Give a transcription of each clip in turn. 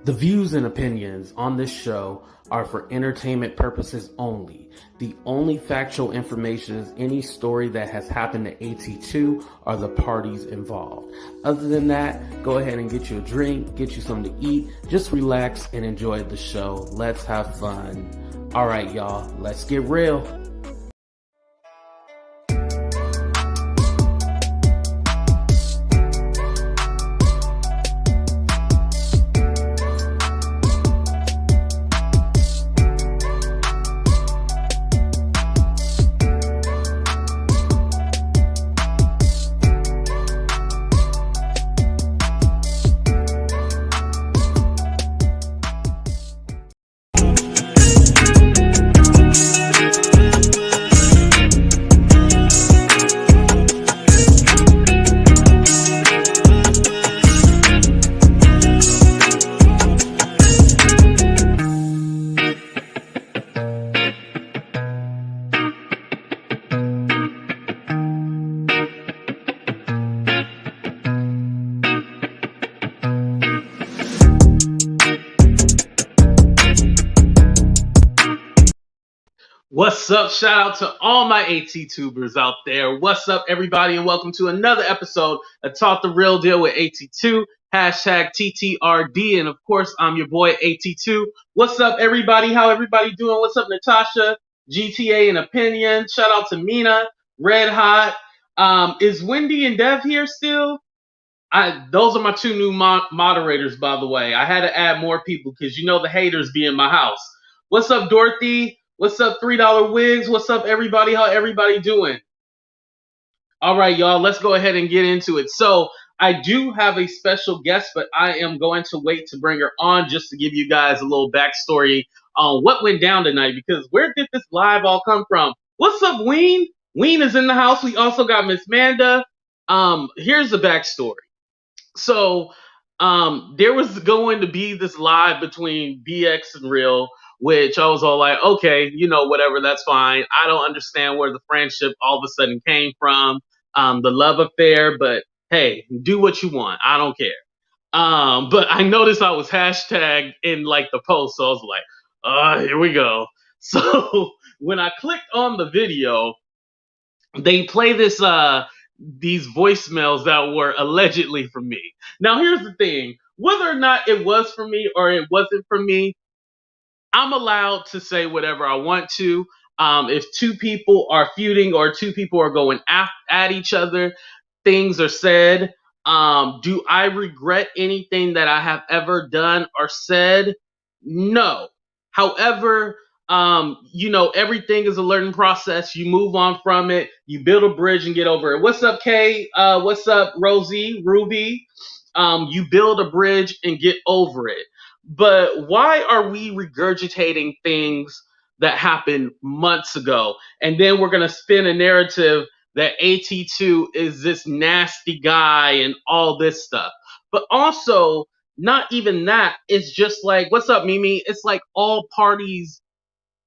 The views and opinions on this show are for entertainment purposes only. The only factual information is any story that has happened to AT2 or the parties involved. Other than that, go ahead and get you a drink, get you something to eat, just relax and enjoy the show. Let's have fun. All right, y'all, let's get real. What's up? Shout out to all my AT-tubers out there. What's up, everybody, and welcome to another episode of Talk the Real Deal with AT2, hashtag TTRD, and of course, I'm your boy AT2. What's up, everybody? How everybody doing? What's up, Natasha, GTA and Opinion? Shout out to Mina, Red Hot. Is Wendy and Dev here still? Those are my two new moderators, by the way. I had to add more people because you know the haters be in my house. What's up, Dorothy? What's up, $3 Wigs? What's up, everybody? How everybody doing? All right, y'all, let's go ahead and get into it. So I do have a special guest, but I am going to wait to bring her on just to give you guys a little backstory on what went down tonight, because where did this live all come from? What's up, Ween? Ween is in the house. We also got Miss Manda. Here's the backstory. So there was going to be this live between BX and Real, which I was all like, okay, you know, whatever, that's fine. I don't understand where the friendship all of a sudden came from, the love affair, but hey, do what you want. I don't care. But I noticed I was hashtagged in like the post, so I was like, here we go. So when I clicked on the video, they play this these voicemails that were allegedly from me. Now here's the thing, whether or not it was for me or it wasn't for me, I'm allowed to say whatever I want to. If two people are feuding or two people are going at each other, things are said. Do I regret anything that I have ever done or said? No. However, you know, everything is a learning process. You move on from it. You build a bridge and get over it. What's up, Kay? What's up, Rosie, Ruby? You build a bridge and get over it. But why are we regurgitating things that happened months ago? And then we're going to spin a narrative that AT2 is this nasty guy and all this stuff. But also, not even that. It's just like, what's up, Mimi? It's like all parties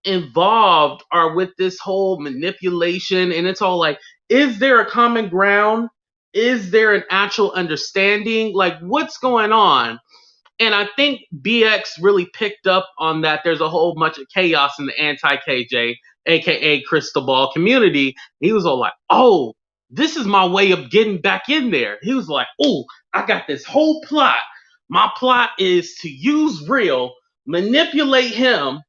involved are with this whole manipulation. And it's all like, is there a common ground? Is there an actual understanding? Like, what's going on? And I think BX really picked up on that. There's a whole bunch of chaos in the anti-KJ, aka Crystal Ball community. He was all like, oh, this is my way of getting back in there. He was like, oh, I got this whole plot. My plot is to use Real, manipulate him,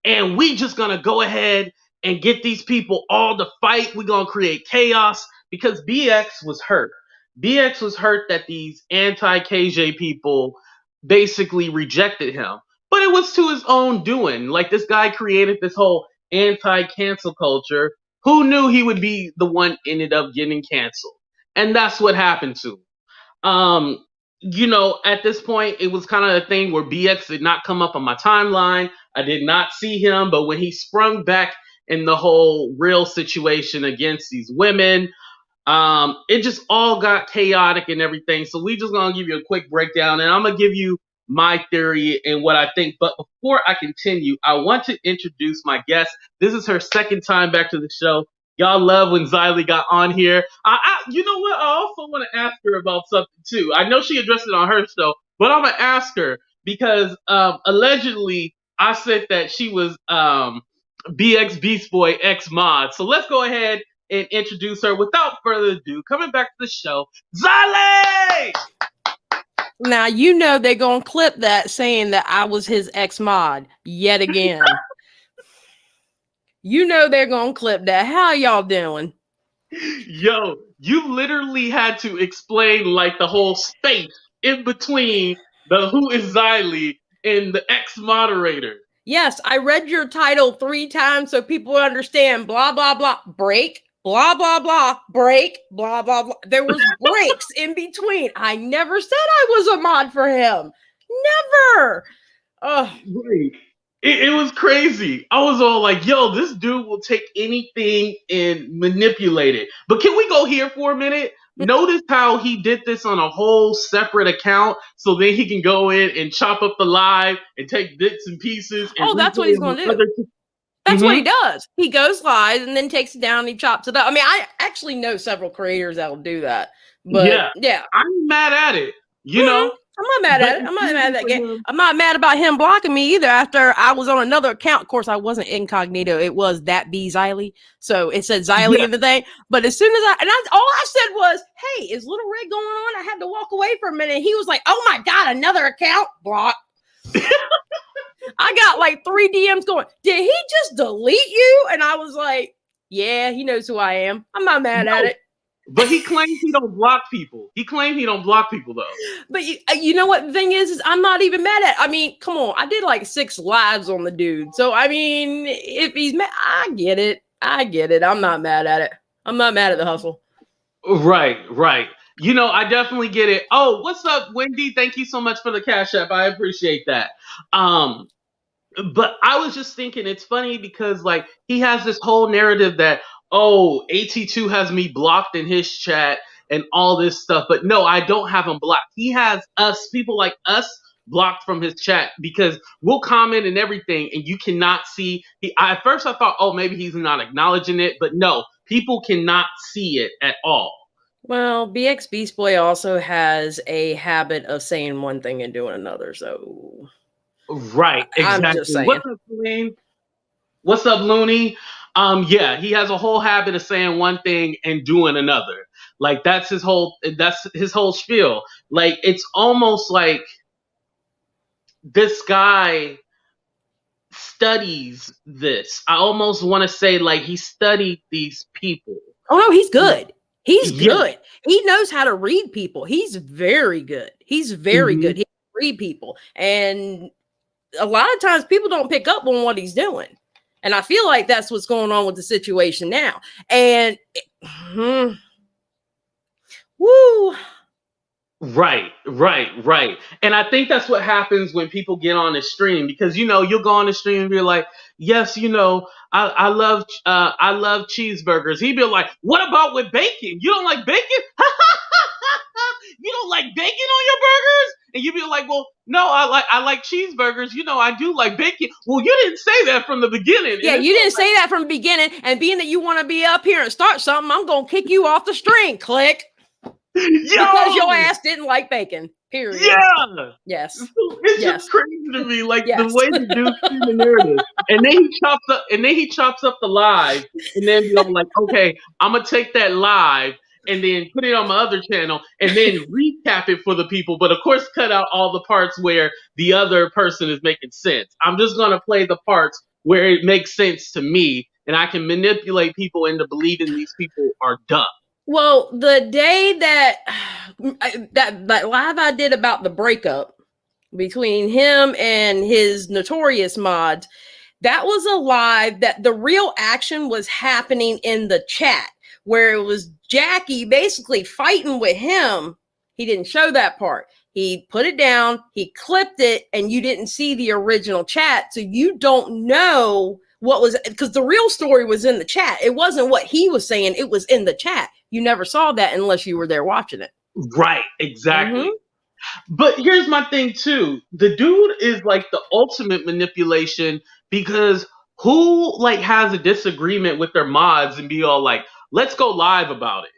and we just gonna go ahead and get these people all to fight. We're gonna create chaos because BX was hurt. BX was hurt that these anti-KJ people basically rejected him, but it was to his own doing. Like, this guy created this whole anti-cancel culture. Who knew he would be the one ended up getting canceled? And that's what happened to him. You know, at this point, it was kind of a thing where BX did not come up on my timeline. I did not see him, but when he sprung back in the whole Real situation against these women, it just all got chaotic and everything. So we just gonna give you a quick breakdown, and I'm gonna give you my theory and what I think. But before I continue, I want to introduce my guest. This is her second time back to the show. Y'all love when Xylie got on here. You know what? I also want to ask her about something too. I know she addressed it on her show, but I'm gonna ask her. because allegedly I said that she was Bxbeastboy X mod. So let's go ahead and introduce her without further ado. Coming back to the show, Xylie! Now, you know they're going to clip that saying that I was his ex-mod yet again. You know they're going to clip that. How y'all doing? Yo, you literally had to explain like the whole space in between the who is Xylie and the ex-moderator. Yes, I read your title 3 times so people understand. Blah, blah, blah. Break. Blah, blah, blah. Break. Blah, blah, blah. There was breaks in between. I never said I was a mod for him. Never. Oh. Right. It was crazy. I was all like, yo, this dude will take anything and manipulate it. But can we go here for a minute? Notice how he did this on a whole separate account so then he can go in and chop up the live and take bits and pieces. And that's what he's going to do. That's what he does. He goes live and then takes it down and he chops it up. I mean, I actually know several creators that will do that. But yeah. I'm mad at it. You know? I'm not mad at it. I'm not mad at that game. I'm not mad about him blocking me either after I was on another account. Of course, I wasn't incognito. It was that be Xylie. So it said Xylie in the thing. But as soon as all I said was, hey, is LilRed going on? I had to walk away for a minute. He was like, oh my God, another account? Block. I got like 3 DMs going, did he just delete you? And I was like, yeah, he knows who I am. I'm not mad at it. But he claims he don't block people. He claims he don't block people though. But you know what the thing is I'm not even mad at. I mean, come on. I did like 6 lives on the dude. So, I mean, if he's mad, I get it. I'm not mad at it. I'm not mad at the hustle. Right. You know, I definitely get it. Oh, what's up, Wendy? Thank you so much for the Cash App. I appreciate that. But I was just thinking it's funny because like he has this whole narrative that, oh, AT2 has me blocked in his chat and all this stuff. But no, I don't have him blocked. He has people like us blocked from his chat because we'll comment and everything and you cannot see. At first I thought, oh, maybe he's not acknowledging it. But no, people cannot see it at all. Well, Bxbeastboy also has a habit of saying one thing and doing another. So, right, exactly. I'm just saying. What's up, Lane? What's up, Looney? Yeah, he has a whole habit of saying one thing and doing another. Like that's his whole spiel. Like it's almost like this guy studies this. I almost want to say like he studied these people. Oh no, he's good. He's good. He knows how to read people. He's very good. He's very good. He can read people. And a lot of times people don't pick up on what he's doing. And I feel like that's what's going on with the situation now. And woo. Right. And I think that's what happens when people get on the stream because, you know, you'll go on the stream and be like, yes, you know, I love cheeseburgers. He'd be like, what about with bacon? You don't like bacon? You don't like bacon on your burgers? And you'd be like, well, no, I like cheeseburgers. You know, I do like bacon. Well, you didn't say that from the beginning. Yeah, you didn't say that from the beginning. And being that you want to be up here and start something, I'm going to kick you off the stream. Click. Because your ass didn't like bacon. Period. Yeah. Yes. It's just crazy to me, like the way the dude see the narrative. And then he chops up the live, and then be like, okay, I'm gonna take that live and then put it on my other channel and then recap it for the people. But of course, cut out all the parts where the other person is making sense. I'm just gonna play the parts where it makes sense to me, and I can manipulate people into believing these people are dumb. Well, the day that live I did about the breakup between him and his notorious mods, that was a live that the real action was happening in the chat where it was Jackie basically fighting with him. He didn't show that part. He put it down, he clipped it, and you didn't see the original chat. So you don't know what was, because the real story was in the chat. It wasn't what he was saying. It was in the chat. You never saw that unless you were there watching it. Right. Exactly. But here's my thing too. The dude is like the ultimate manipulation because who like has a disagreement with their mods and be all like, let's go live about it.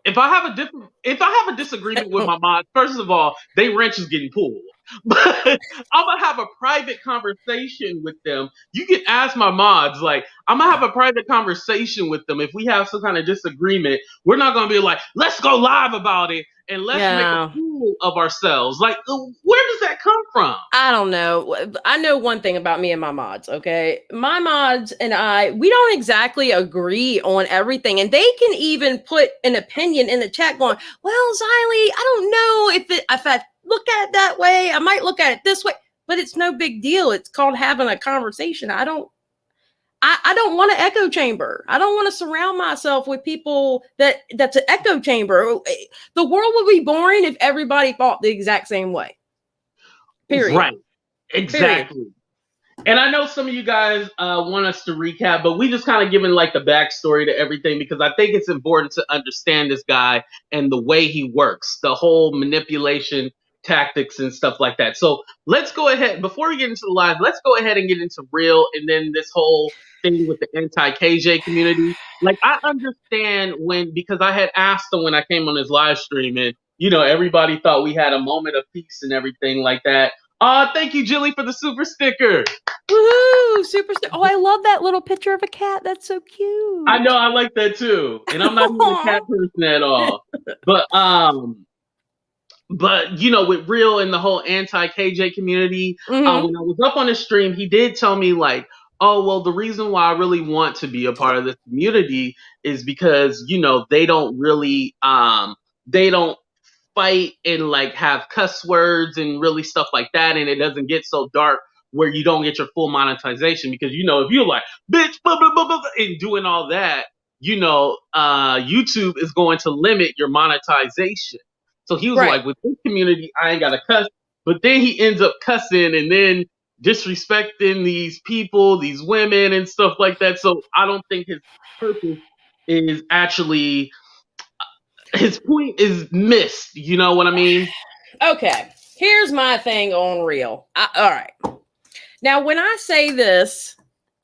If I have a disagreement with my mods, first of all, they wrench is getting pulled. but I'm gonna have a private conversation with them. You can ask my mods, like, I'm gonna have a private conversation with them. If we have some kind of disagreement, we're not gonna be like, let's go live about it and let's make a fool of ourselves. Like, where does that come from? I don't know. I know one thing about me and my mods, okay? My mods and I, we don't exactly agree on everything. And they can even put an opinion in the chat going, well, Xylie, I don't know if I look at it that way, I might look at it this way, but it's no big deal. It's called having a conversation. I don't want an echo chamber. I don't want to surround myself with people that's an echo chamber. The world would be boring if everybody thought the exact same way. Period. Right. Exactly. Period. And I know some of you guys want us to recap, but we just kind of giving like the backstory to everything because I think it's important to understand this guy and the way he works, the whole manipulation tactics and stuff like that. So let's go ahead, before we get into the live, let's go ahead and get into real and then this whole thing with the anti-KJ community. Like, I understand because I had asked him when I came on his live stream and, you know, everybody thought we had a moment of peace and everything like that. Thank you, Xylie, for the super sticker. Woohoo! Super sticker. Oh, I love that little picture of a cat. That's so cute. I know, I like that too. And I'm not even a cat person at all. But you know, with real and the whole anti-KJ community, when I was up on his stream, he did tell me like, oh, well, the reason why I really want to be a part of this community is because, you know, they don't really, they don't fight and like have cuss words and really stuff like that. And it doesn't get so dark where you don't get your full monetization because, you know, if you're like, bitch, blah, blah, blah, blah, and doing all that, you know, YouTube is going to limit your monetization. So he was like, with this community, I ain't got to cuss. But then he ends up cussing and then disrespecting these people, these women and stuff like that. So I don't think his purpose is actually, his point is missed. You know what I mean? Okay. Here's my thing on real. All right. Now, when I say this,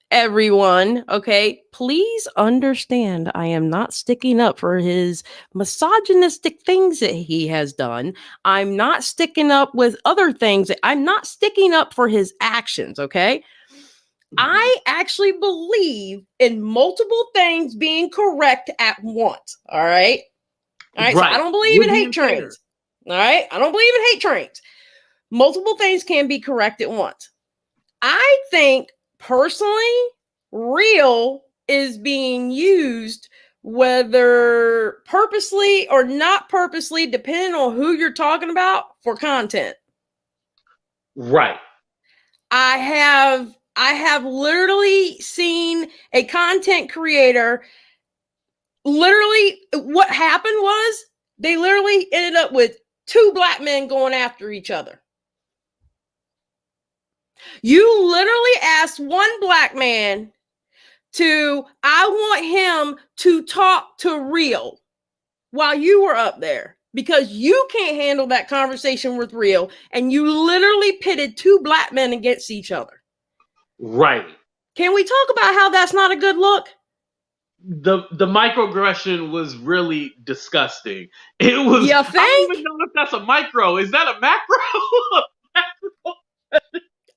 everyone, okay, please understand I am not sticking up for his misogynistic things that he has done. I'm not sticking up with other things. I'm not sticking up for his actions, okay? I actually believe in multiple things being correct at once, all right? All right, so I don't believe in hate trains, all right? I don't believe in hate trains. Multiple things can be correct at once. I think personally, real is being used, whether purposely or not purposely, depending on who you're talking about, for content. Right. I have literally seen a content creator, literally what happened was they literally ended up with 2 black men going after each other. You literally asked one black man I want him to talk to real while you were up there because you can't handle that conversation with real. And you literally pitted 2 black men against each other. Right. Can we talk about how that's not a good look? The microaggression was really disgusting. It was, you think? I don't even know if that's a micro. Is that a macro?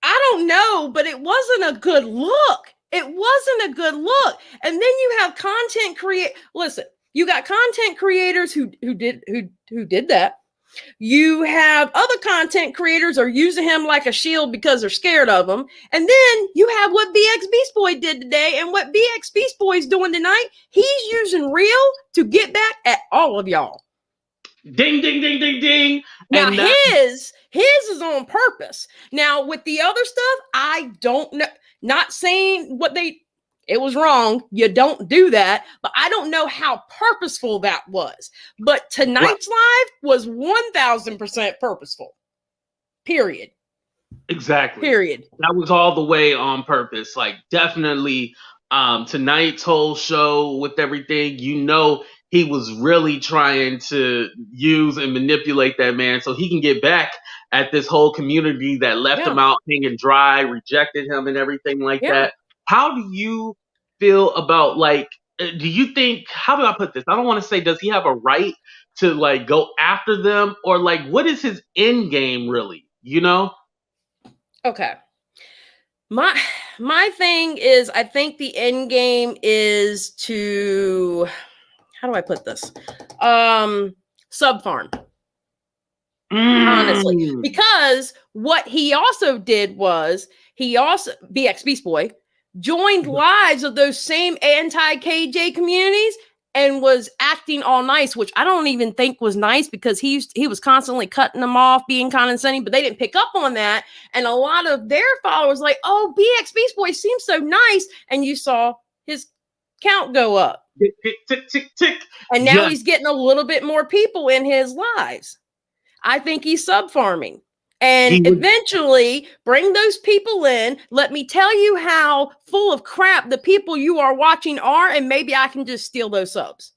I don't know, but it wasn't a good look. It wasn't a good look. And then you have content listen, you got content creators who did that. You have other content creators are using him like a shield because they're scared of him. And then you have what Bxbeastboy did today and what Bxbeastboy is doing tonight. He's using real to get back at all of y'all. Ding, ding, ding, ding, ding. Now his is on purpose. Now with the other stuff, I don't know. Not saying it was wrong. You don't do that. But I don't know how purposeful that was. But tonight's live was 1000% purposeful. Period. Exactly. Period. That was all the way on purpose. Like definitely tonight's whole show with everything, you know, he was really trying to use and manipulate that man so he can get back at this whole community that left him out hanging dry, rejected him and everything like that. How do you feel about, like, do you think, how do I put this? I don't want to say, does he have a right to like go after them, or like, what is his end game really? you know? Okay. My thing is, I think the end game is to, how do I put this? Sub farm. Honestly, because what he also did was Bxbeastboy joined lives of those same anti-KJ communities and was acting all nice, which I don't even think was nice, because he was constantly cutting them off, being condescending, but they didn't pick up on that. And a lot of their followers like, oh, Bxbeastboy seems so nice, and you saw his count go up. Tick, tick, tick, tick, tick. And now he's getting a little bit more people in his lives. I think he's sub-farming. And eventually bring those people in. Let me tell you how full of crap the people you are watching are, and maybe I can just steal those subs.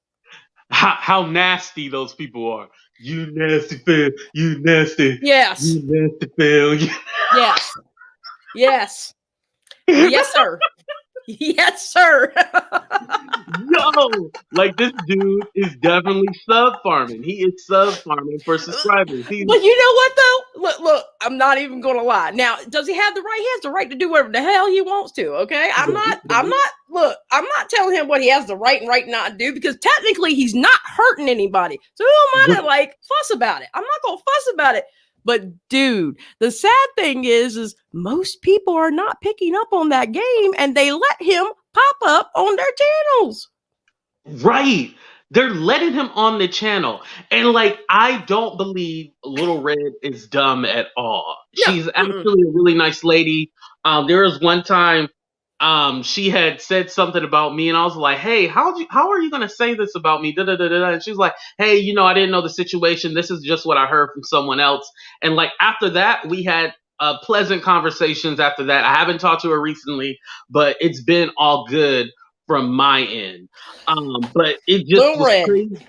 How nasty those people are. You nasty Phil. You nasty. Yes. You nasty Phil. Yes. Yes. Yes, sir. Yes, sir. Yo, like, this dude is definitely sub farming. He is sub farming for subscribers. But you know what though? Look, I'm not even gonna lie. Now, does he have the right? He has the right to do whatever the hell he wants to. Okay, I'm not telling him what he has the right and right not to do, because technically he's not hurting anybody. So who am I to like fuss about it? I'm not gonna fuss about it. But dude, the sad thing is most people are not picking up on that game, and they let him pop up on their channels. Right. They're letting him on the channel. And like, I don't believe LilRed is dumb at all. No. She's actually a really nice lady. There was one time she had said something about me, and I was like, hey, how are you gonna say this about me? And she was like, hey, I didn't know the situation. This is just what I heard from someone else. And like, after that, we had pleasant conversations after that. I haven't talked to her recently, but it's been all good from my end. But it just was crazy.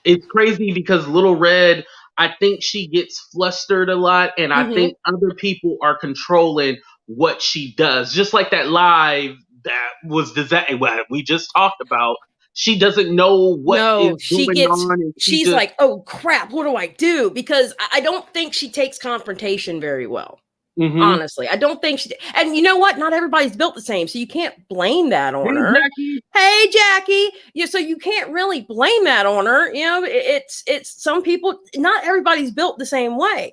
It's crazy because LilRed, I think she gets flustered a lot, and I think other people are controlling what she does. Just like that live that was what we just talked about. She doesn't know what is going on. And she's like, oh crap, what do I do? Because I don't think she takes confrontation very well. Honestly, I don't think she. And you know what? Not everybody's built the same, so you can't blame that on her. Jackie. Hey, Jackie. Yeah, so you can't really blame that on her. It's some people. Not everybody's built the same way.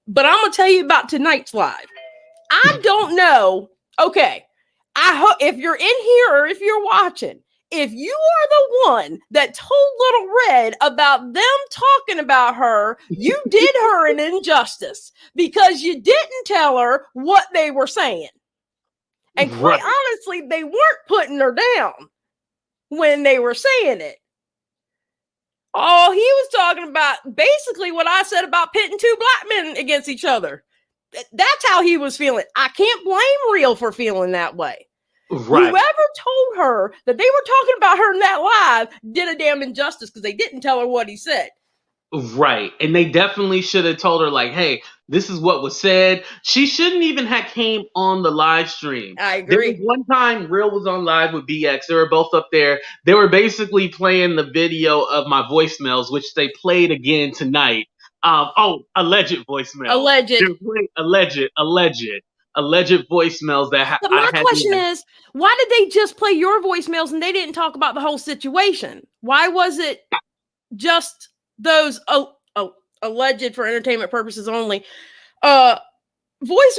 But I'm gonna tell you about tonight's live. I don't know. Okay, I hope if you're in here or if you're watching, if you are the one that told LilRed about them talking about her, you did her an injustice, because you didn't tell her what they were saying. And quite honestly, they weren't putting her down when they were saying it. Oh, he was talking about basically what I said about pitting two black men against each other. That's how he was feeling. I can't blame Real for feeling that way. Right. Whoever told her that they were talking about her in that live did a damn injustice, because they didn't tell her what he said. Right. And they definitely should have told her, like, hey, this is what was said. She shouldn't even have came on the live stream. I agree. There was one time Real was on live with BX. They were both up there. They were basically playing the video of my voicemails, which they played again tonight. Alleged voicemails. Alleged voicemails that but my question is, why did they just play your voicemails and they didn't talk about the whole situation? Why was it just those alleged for entertainment purposes only voice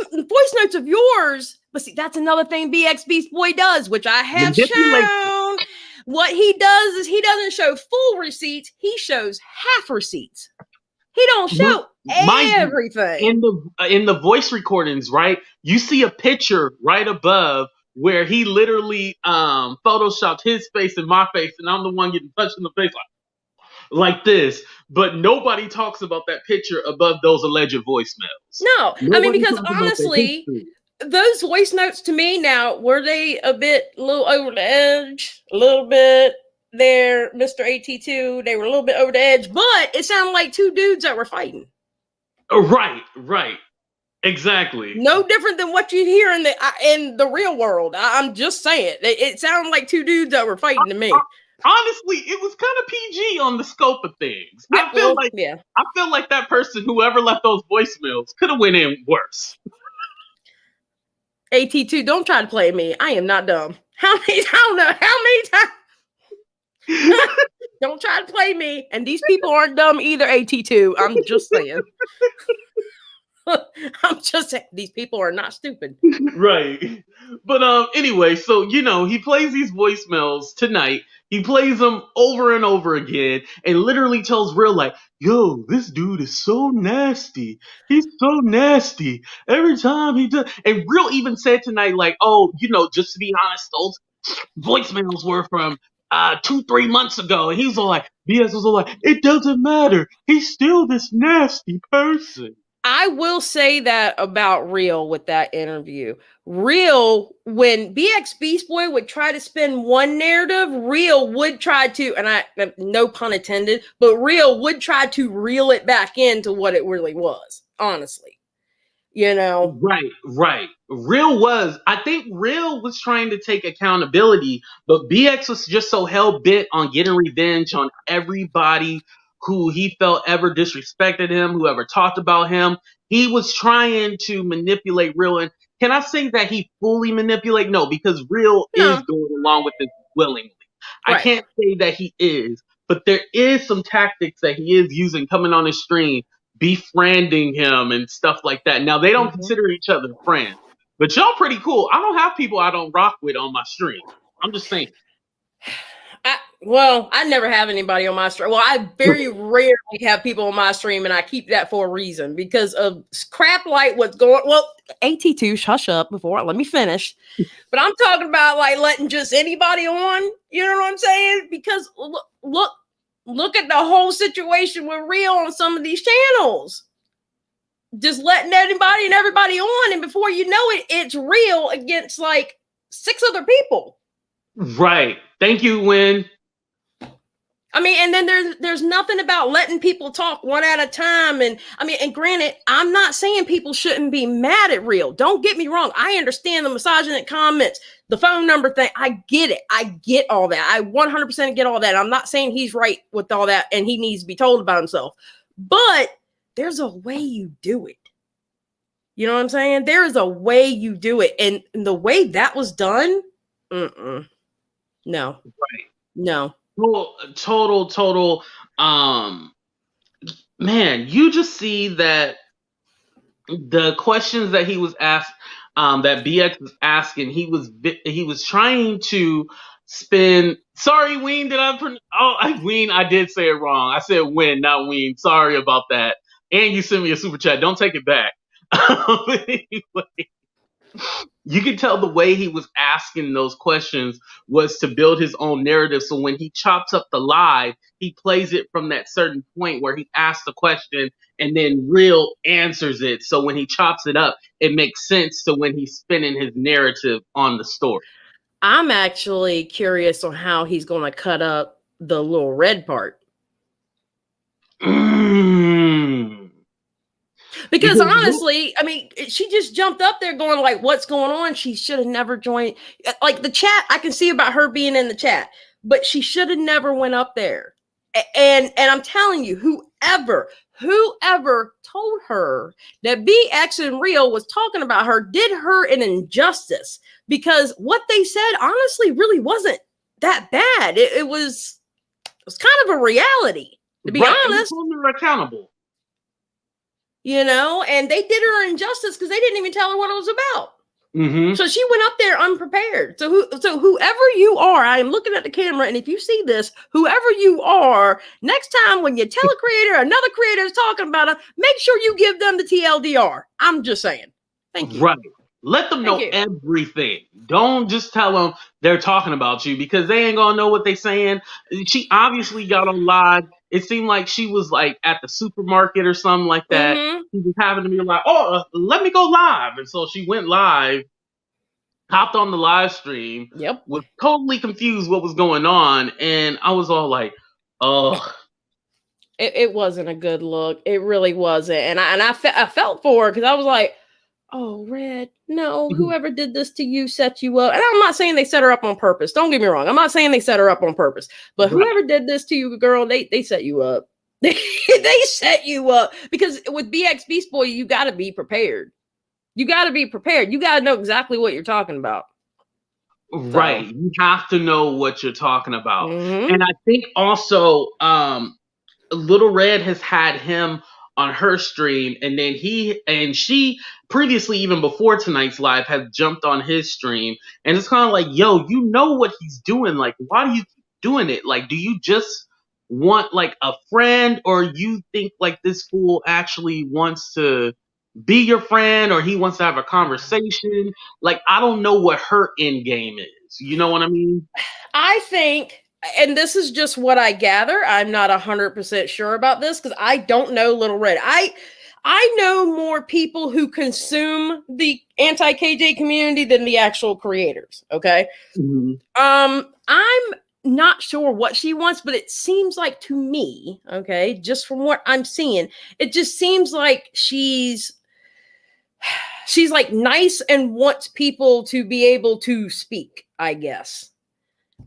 notes of yours? But see, that's another thing Bxbeastboy does, which I have shown. What he does is he doesn't show full receipts, he shows half receipts. He don't show everything. In the voice recordings, right? You see a picture right above where he literally photoshopped his face and my face, and I'm the one getting punched in the face like this. But nobody talks about that picture above those alleged voicemails. No, I mean, because honestly, those voice notes to me now, were they a little over the edge? A little bit. There, Mr. AT2, they were a little bit over the edge, but it sounded like two dudes that were fighting. Right, exactly. No different than what you'd hear in the real world. I'm just saying, it sounded like two dudes that were fighting to me. Honestly, it was kind of PG on the scope of things. Yeah, I feel like that person, whoever left those voicemails, could have went in worse. AT2, don't try to play me. I am not dumb. I don't know how many times. Don't try to play me. And these people aren't dumb either, AT2. I'm just saying. I'm just saying, these people are not stupid. Right. But anyway, so he plays these voicemails tonight. He plays them over and over again and literally tells Real like, yo, this dude is so nasty. He's so nasty. Every time he does. And Real even said tonight, like, oh, just to be honest, those voicemails were from 2-3 months ago. And he was all like, BS was all like, it doesn't matter. He's still this nasty person. I will say that about Real with that interview. Real, when Bxbeastboy would try to spin one narrative, Real would try to, and I no pun intended, but Real would try to reel it back into what it really was, honestly. Right. I think Real was trying to take accountability, but BX was just so hell bent on getting revenge on everybody who he felt ever disrespected him, whoever talked about him. He was trying to manipulate Real. And can I say that he fully manipulate? No, because Real is going along with this willingly. Right. I can't say that he is, but there is some tactics that he is using coming on his stream, befriending him and stuff like that. Now, they don't consider each other friends, but y'all pretty cool. I don't have people I don't rock with on my stream. I'm just saying. I never have anybody on my stream. Well, I very rarely have people on my stream, and I keep that for a reason because of crap like what's going. Well, AT2, hush up before let me finish. But I'm talking about like letting just anybody on. You know what I'm saying? Because look at the whole situation with Real on some of these channels. Just letting anybody and everybody on, and before you know it, it's Real against like 6 other people. Right. Thank you, Win. I mean, and then there's nothing about letting people talk one at a time. And I mean, and granted, I'm not saying people shouldn't be mad at Real. Don't get me wrong. I understand the misogynist comments, the phone number thing. I get it. I get all that. I 100% get all that. I'm not saying he's right with all that and he needs to be told about himself. But there's a way you do it. You know what I'm saying? There is a way you do it. And the way that was done, no. Right. No. Well, total. Man, you just see that the questions that he was asked, that BX was asking, he was trying to spin. Sorry, Ween, Ween, I did say it wrong. I said Win, not Ween. Sorry about that. And you sent me a super chat. Don't take it back. Anyway. You can tell the way he was asking those questions was to build his own narrative. So when he chops up the live, he plays it from that certain point where he asks the question and then Real answers it. So when he chops it up, it makes sense to when he's spinning his narrative on the story. I'm actually curious on how he's going to cut up the LilRed part. Because honestly, I mean, she just jumped up there going like, what's going on? She should have never joined. Like the chat, I can see about her being in the chat, but she should have never went up there. And I'm telling you, whoever told her that BX and Real was talking about her did her an injustice, because what they said honestly really wasn't that bad. It was kind of a reality, to be honest. They're accountable. You know, and they did her injustice because they didn't even tell her what it was about. So she went up there unprepared. So whoever you are, I am looking at the camera, and if you see this, whoever you are, next time when you tell a creator, another creator is talking about it, make sure you give them the TLDR. I'm just saying. Thank you. Right. Let them know everything. Don't just tell them they're talking about you, because they ain't gonna know what they're saying. She obviously got on live. It seemed like she was like at the supermarket or something like that. She just happened to be like, oh, let me go live. And so she went live, hopped on the live stream, was totally confused what was going on. And I was all like, oh. It wasn't a good look. It really wasn't. And I felt for her, because I was like, oh, Red, no, whoever did this to you set you up. And I'm not saying they set her up on purpose. Don't get me wrong. I'm not saying they set her up on purpose. But whoever did this to you, girl, they set you up. They set you up. Because with Bxbeastboy, you got to be prepared. You got to be prepared. You got to know exactly what you're talking about. Right. You have to know what you're talking about. And I think also LilRed has had him on her stream, and then she previously, even before tonight's live, had jumped on his stream, and it's kind of like, yo, you know what he's doing, like, why do you keep doing it? Like, do you just want like a friend, or you think like this fool actually wants to be your friend, or he wants to have a conversation? Like, I don't know what her end game is. You know what I mean? I think, and this is just what I gather, I'm not 100% sure about this because I don't know LilRed. I know more people who consume the anti-KJ community than the actual creators. Okay. I'm not sure what she wants, but it seems like to me, okay, just from what I'm seeing, it just seems like she's like nice and wants people to be able to speak, I guess.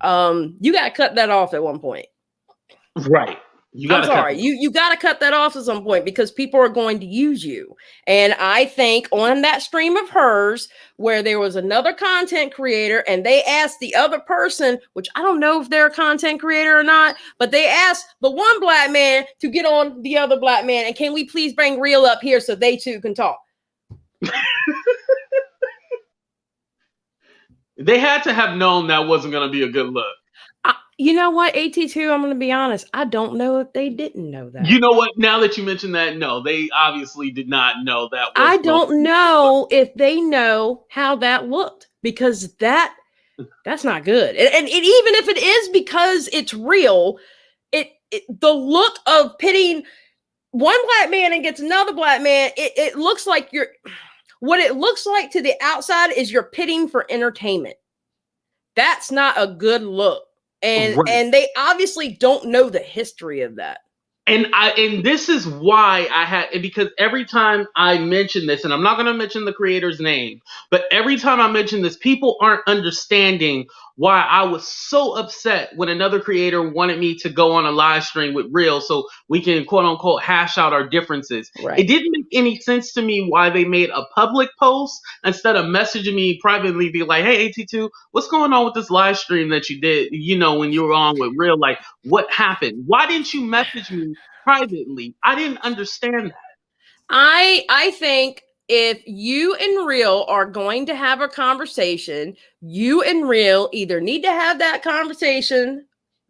You got to cut that off at one point. Right. You got to cut that off at some point because people are going to use you. And I think on that stream of hers where there was another content creator and they asked the other person, which I don't know if they're a content creator or not, but they asked the one black man to get on the other black man. And can we please bring Real up here so they too can talk? They had to have known that wasn't going to be a good look. You know what, AT2, I'm going to be honest. I don't know if they didn't know that. You know what? Now that you mentioned that, no, they obviously did not know that. I don't know if they know how that looked because that's not good. And even if it is because it's real, the look of pitting one black man against another black man, it looks like what it looks like to the outside is you're pitting for entertainment. That's not a good look. And they obviously don't know the history of that. And this is why because every time I mention this, and I'm not going to mention the creator's name, but every time I mention this, people aren't understanding why I was so upset when another creator wanted me to go on a live stream with Real so we can quote unquote hash out our differences. Right. It didn't make any sense to me why they made a public post instead of messaging me privately, be like, hey, AT2, what's going on with this live stream that you did, when you were on with Real? Like, what happened? Why didn't you message me privately? I didn't understand that. I think if you and Real are going to have a conversation, you and Real either need to have that conversation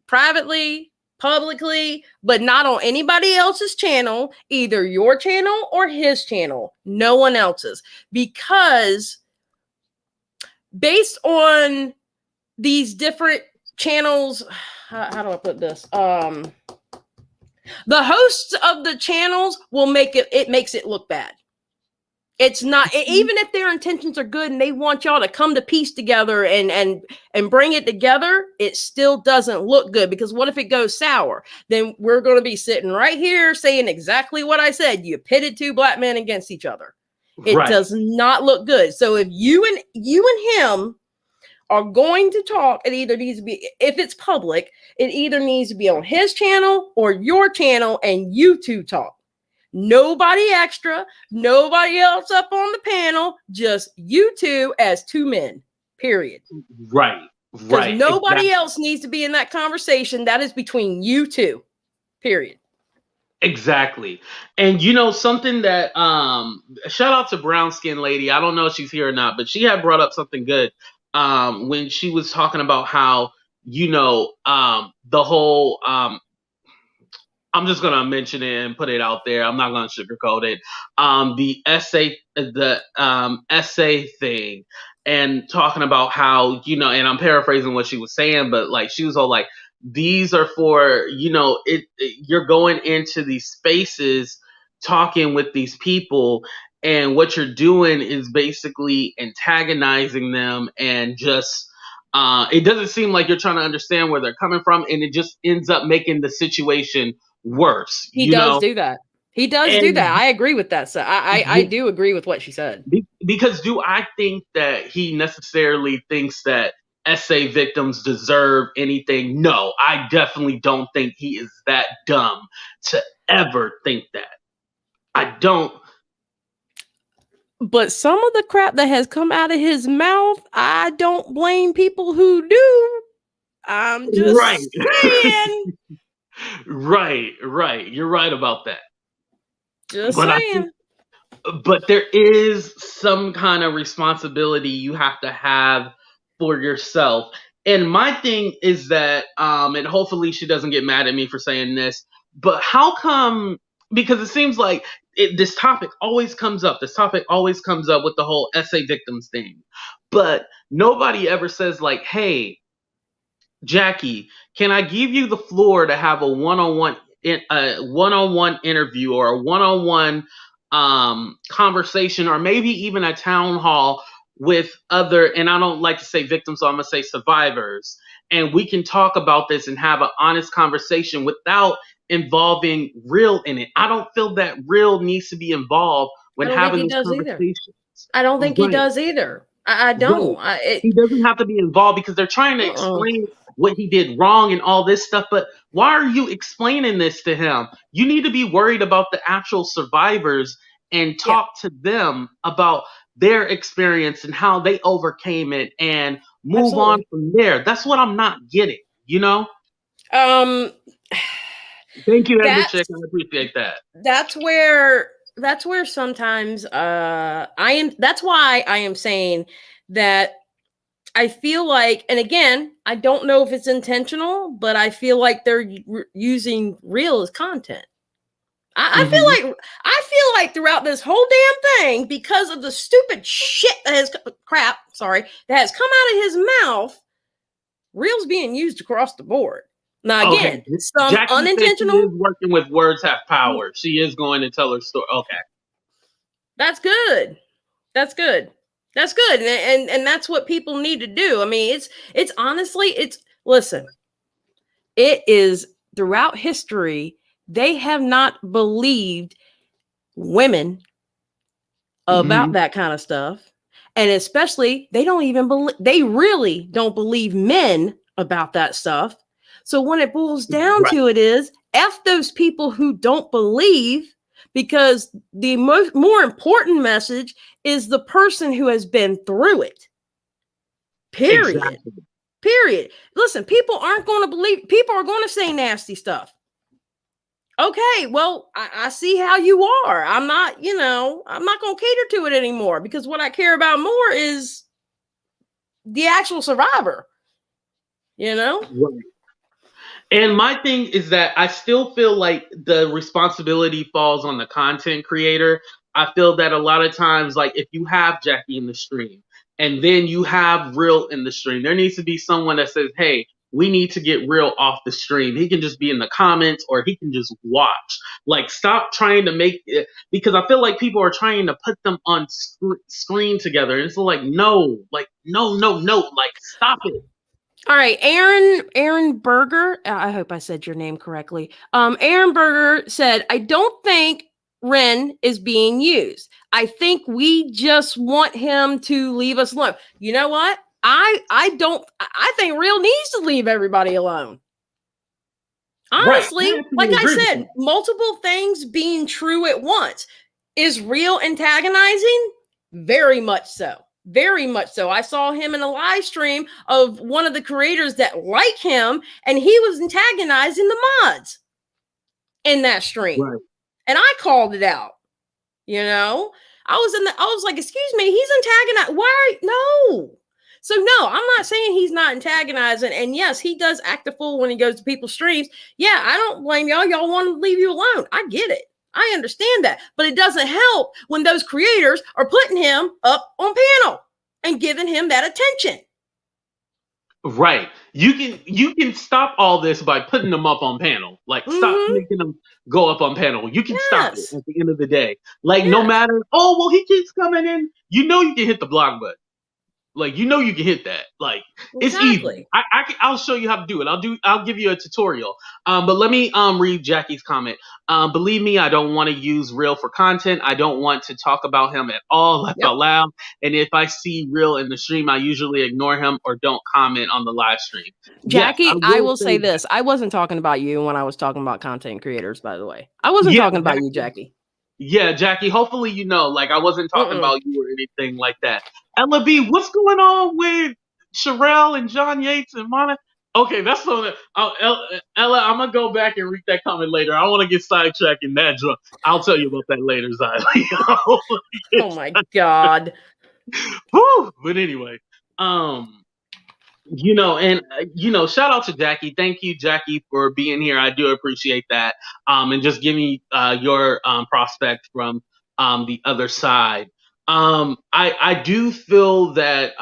privately, publicly, but not on anybody else's channel, either your channel or his channel, no one else's. Because based on these different channels, how do I put this? The hosts of the channels will makes it look bad. It's not, even if their intentions are good and they want y'all to come to peace together and bring it together, it still doesn't look good, because what if it goes sour? Then we're going to be sitting right here saying exactly what I said. You pitted two black men against each other. It does not look good. So if you and him are going to talk, it either needs to be, if it's public, it either needs to be on his channel or your channel, and you two talk. Nobody extra, nobody else up on the panel, just you two as two men, period. Right. Nobody else needs to be in that conversation. That is between you two, period. Exactly. And something that shout out to Brown Skin Lady. I don't know if she's here or not, but she had brought up something good when she was talking about how the whole I'm just gonna mention it and put it out there. I'm not gonna sugarcoat it. The essay thing, and talking about how and I'm paraphrasing what she was saying, but like she was all like, these are for you're going into these spaces, talking with these people, and what you're doing is basically antagonizing them, and just it doesn't seem like you're trying to understand where they're coming from, and it just ends up making the situation worse. He does do that. He does do that. I agree with that. So I do agree with what she said. because do I think that he necessarily thinks that SA victims deserve anything? No, I definitely don't think he is that dumb to ever think that. I don't. But some of the crap that has come out of his mouth, I don't blame people who do. I'm just saying. Right. You're right about that. Just but saying. But there is some kind of responsibility you have to have for yourself. And my thing is that, and hopefully she doesn't get mad at me for saying this, but how come, because it seems like this topic always comes up. This topic always comes up with the whole SA victims thing. But nobody ever says like, hey, Jackie, can I give you the floor to have a one-on-one interview or a one-on-one conversation, or maybe even a town hall with other, and I don't like to say victims, so I'm gonna say survivors, and we can talk about this and have an honest conversation without involving Real in it. I don't feel that Real needs to be involved when having these conversations. I don't think he does either. I don't. He doesn't have to be involved because they're trying to explain what he did wrong and all this stuff. But why are you explaining this to him? You need to be worried about the actual survivors and talk to them about their experience and how they overcame it and move on from there. That's what I'm not getting, you know? Thank you, Andrew Chick. I appreciate that. That's where sometimes that's why I am saying that I feel like, and again, I don't know if it's intentional, but I feel like they're using Real as content. I feel like throughout this whole damn thing, because of the stupid shit that has that has come out of his mouth, Real's being used across the board. Now again, some Jackie unintentional. She is working with Words Have Power. She is going to tell her story. Okay, that's good. That's good. That's good, and that's what people need to do. I mean, it's honestly, listen. It is throughout history. They have not believed women about that kind of stuff. And especially, they really don't believe men about that stuff. So when it boils down to it is, F those people who don't believe, because the more important message is the person who has been through it. Period. Exactly. Period. Listen, people aren't going to believe, people are going to say nasty stuff. Okay, well, I see how you are. I'm not going to cater to it anymore, because what I care about more is the actual survivor, Right. And my thing is that I still feel like the responsibility falls on the content creator. I feel that a lot of times, like if you have Jackie in the stream and then you have Real in the stream, there needs to be someone that says, hey, we need to get Real off the stream. He can just be in the comments or he can just watch. Like, stop trying to make it, because I feel like people are trying to put them on screen together. And it's like, no, like, no, like, stop it. All right, Aaron Berger. I hope I said your name correctly. Aaron Berger said, I don't think Ren is being used. I think we just want him to leave us alone. You know what? I think Real needs to leave everybody alone. Honestly, like I said, multiple things being true at once. Is Real antagonizing? Very much so. Very much so. I saw him in a live stream of one of the creators that like him, and he was antagonizing the mods in that stream. Right. And I called it out. I was like, excuse me, he's antagonizing. No. So no, I'm not saying he's not antagonizing. And yes, he does act a fool when he goes to people's streams. Yeah, I don't blame y'all. Y'all want to leave you alone. I get it. I understand that, but it doesn't help when those creators are putting him up on panel and giving him that attention. Right. You can stop all this by putting them up on panel. Like, stop making them go up on panel. You can stop it at the end of the day. Like, no matter, he keeps coming in. You can hit the block button. Like, you know, you can hit that. Like, it's easy. Exactly. I'll show you how to do it. I'll give you a tutorial. But let me read Jackie's comment. Believe me, I don't want to use Real for content. I don't want to talk about him at all, laugh Yep. out loud. And if I see Real in the stream, I usually ignore him or don't comment on the live stream. Jackie, Yes, I will say this. I wasn't talking about you when I was talking about content creators, by the way. I wasn't talking about you, Jackie. Yeah, Jackie, hopefully you know, like, I wasn't talking about you or anything like that. Ella B, what's going on with Sherelle and John Yates and Mona? Okay, that's something. Ella, I'm going to go back and read that comment later. I want to get sidetracked in that drunk. I'll tell you about that later, Xylie. Oh, my God. Whew. But anyway, you know, and shout out to Jackie. Thank you, Jackie, for being here. I do appreciate that. And just give me your prospect from the other side. I do feel that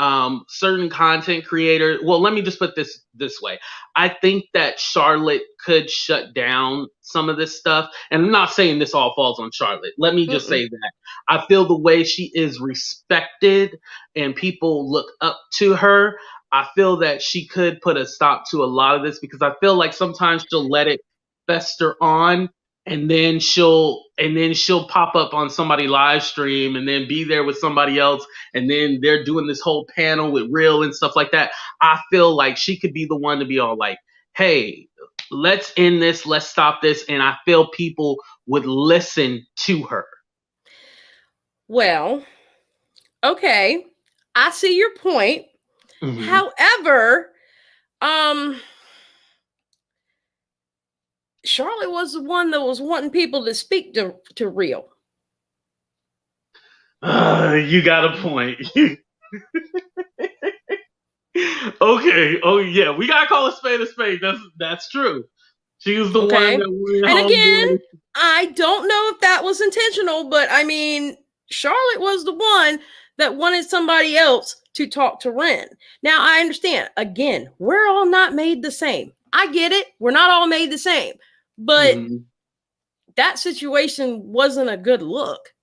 certain content creators. Well, let me just put this way. I think that Charlotte could shut down some of this stuff, and I'm not saying this all falls on Charlotte. Let me just say that I feel the way she is respected and people look up to her. I feel that she could put a stop to a lot of this, because I feel like sometimes she'll let it fester on, and then she'll pop up on somebody live stream and then be there with somebody else, and then they're doing this whole panel with Real and stuff like that. I feel like she could be the one to be all like, hey, let's end this, let's stop this, and I feel people would listen to her. Well, okay, I see your point. However, Charlotte was the one that was wanting people to speak to Real. You got a point. Okay. Oh yeah, we gotta call a spade a spade. That's true. She was the one that went home. And again, I don't know if that was intentional, but I mean, Charlotte was the one that wanted somebody else to talk to Ren. Now, I understand. Again, we're all not made the same. I get it. We're not all made the same. But that situation wasn't a good look.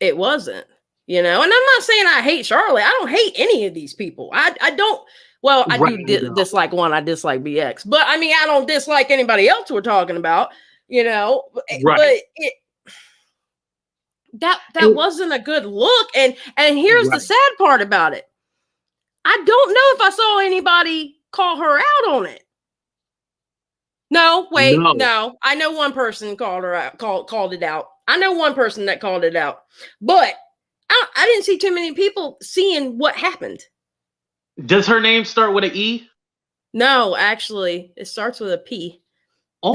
It wasn't, you know. And I'm not saying I hate Charlotte. I don't hate any of these people. I don't. Well, I do dislike one. I dislike BX. But, I mean, I don't dislike anybody else we're talking about, you know. But that wasn't a good look. And here's the sad part about it. I don't know if I saw anybody call her out on it. No, wait, no. I know one person called her out, called it out. I know one person that called it out. But I didn't see too many people seeing what happened. Does her name start with an E? No, actually, it starts with a P. Oh.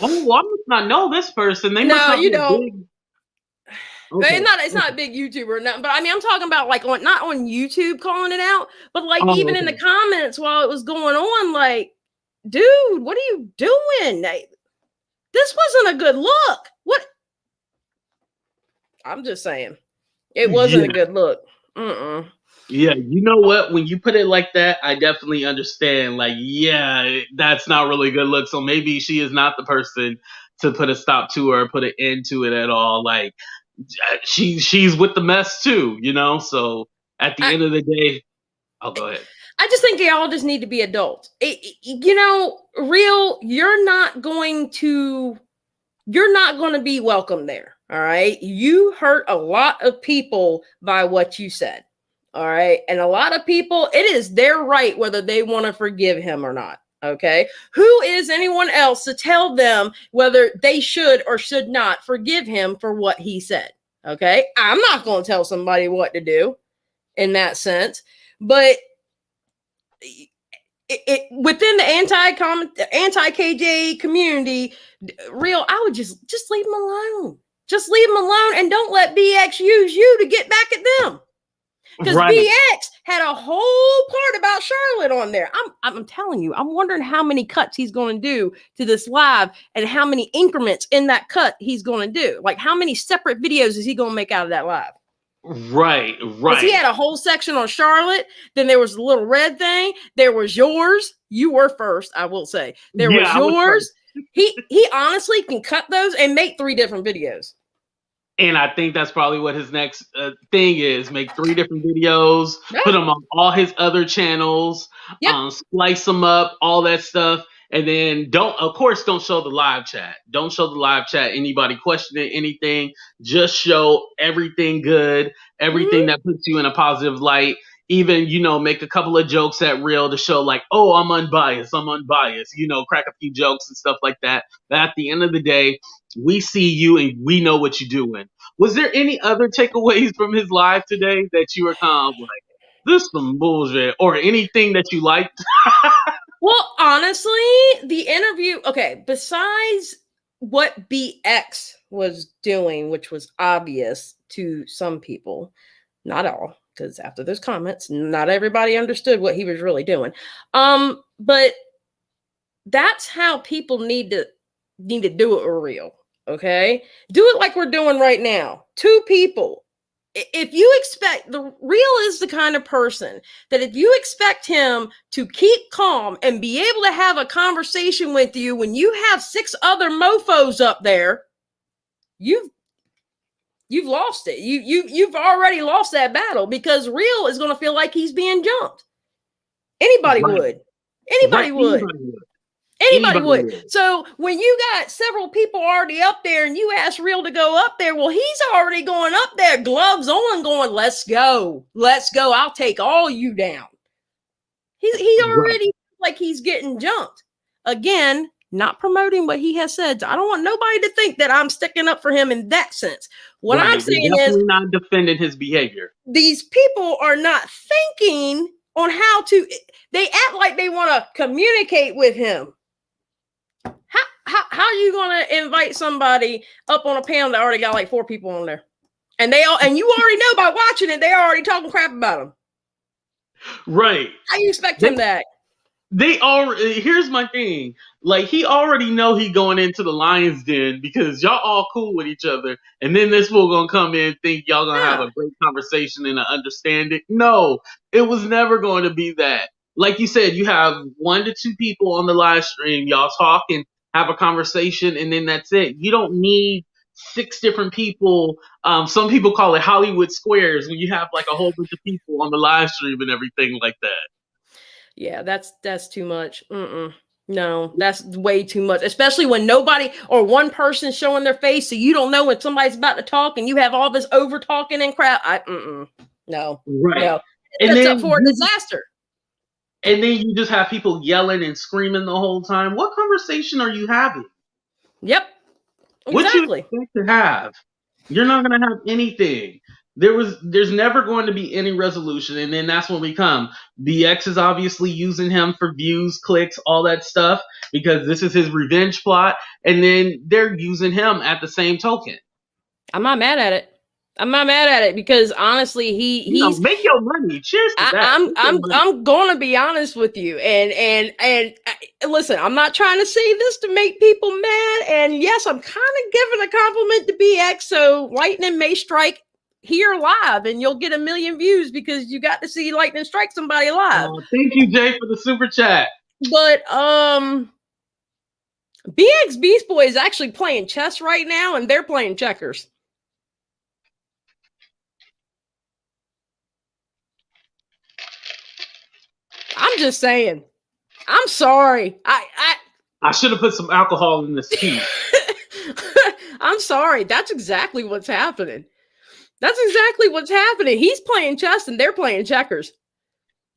Oh, I must not know this person. They must not be big. Okay. It's not a big YouTuber or nothing, but I mean, I'm talking about like not on YouTube calling it out, but like even in the comments while it was going on, like, dude, what are you doing? This wasn't a good look. What? I'm just saying, it wasn't a good look. Yeah, you know what? When you put it like that, I definitely understand. Like, yeah, that's not really a good look. So maybe she is not the person to put a stop to or put an end to it at all. Like, she's with the mess too, you know. So at the end of the day, I'll go ahead. I just think they all just need to be adults. You know, Real, you're not going to be welcome there. All right. You hurt a lot of people by what you said. All right. And a lot of people, it is their right whether they want to forgive him or not. Okay. Who is anyone else to tell them whether they should or should not forgive him for what he said? Okay. I'm not going to tell somebody what to do in that sense, but within the anti-KJ community, Real, I would just leave him alone. Just leave him alone and don't let BX use you to get back at them. Because BX had a whole part about Charlotte on there. I'm telling you, I'm wondering how many cuts he's going to do to this live and how many increments in that cut he's going to do. Like, how many separate videos is he going to make out of that live? Right. Because he had a whole section on Charlotte. Then there was the LilRed thing. There was yours. You were first, I will say. There was yours. He honestly can cut those and make 3 different videos. And I think that's probably what his next thing is. Make 3 different videos, Yeah. put them on all his other channels, Yep. splice them up, all that stuff. And then of course, don't show the live chat. Don't show the live chat. Anybody questioning anything, just show everything good, everything Mm-hmm. that puts you in a positive light. Even, make a couple of jokes at real to show like, oh, I'm unbiased. Crack a few jokes and stuff like that. But at the end of the day, we see you and we know what you're doing. Was there any other takeaways from his live today that you were kind of like, this is some bullshit, or anything that you liked? Well, honestly, the interview, okay, besides what BX was doing, which was obvious to some people, not all, because after those comments, not everybody understood what he was really doing. But that's how people need to do it real. Okay, do it like we're doing right now. 2 people. If you expect, the real is the kind of person that if you expect him to keep calm and be able to have a conversation with you when you have 6 other mofos up there, you've lost it. You've already lost that battle, because real is going to feel like he's being jumped. Anybody Right. would. Anybody Right. would. Anybody would. So when you got several people already up there and you ask Real to go up there, well, he's already going up there, gloves on, going, let's go. I'll take all you down. He already like he's getting jumped. Again, not promoting what he has said. I don't want nobody to think that I'm sticking up for him in that sense. What I'm saying You're definitely is, not defending his behavior. These people are not thinking on how to. They act like they want to communicate with him. How are you going to invite somebody up on a panel that already got like 4 people on there, and you already know by watching it, they're already talking crap about him. Right. How you expect him to act? Here's my thing. Like, he already know he going into the lion's den because y'all all cool with each other, and then this fool gonna come in and think y'all gonna have a great conversation and understand it. No, it was never going to be that. Like you said, you have 1 to 2 people on the live stream, y'all talk and have a conversation, and then that's it. You don't need 6 different people. Some people call it Hollywood squares when you have like a whole bunch of people on the live stream and everything like that. Yeah, that's too much. No, that's way too much, especially when nobody or 1 person showing their face, so you don't know when somebody's about to talk and you have all this over talking and crap. No. Right. No. And It's then up for a disaster. And then you just have people yelling and screaming the whole time. What conversation are you having? Yep. Exactly. What you expect to have? You're not going to have anything. There's never going to be any resolution, and then that's when we come. BX is obviously using him for views, clicks, all that stuff, because this is his revenge plot, and then they're using him at the same token. I'm not mad at it. Because honestly, he's make your money. Cheers to that. I'm going to be honest with you, and listen, I'm not trying to say this to make people mad, and yes, I'm kind of giving a compliment to BX. So lightning may strike here live, and you'll get 1 million views because you got to see lightning strike somebody live. Thank you, Jay, for the super chat. But Bxbeastboy is actually playing chess right now, and they're playing checkers. I'm just saying. I'm sorry. I should have put some alcohol in this tea. I'm sorry. That's exactly what's happening. He's playing chess and they're playing checkers.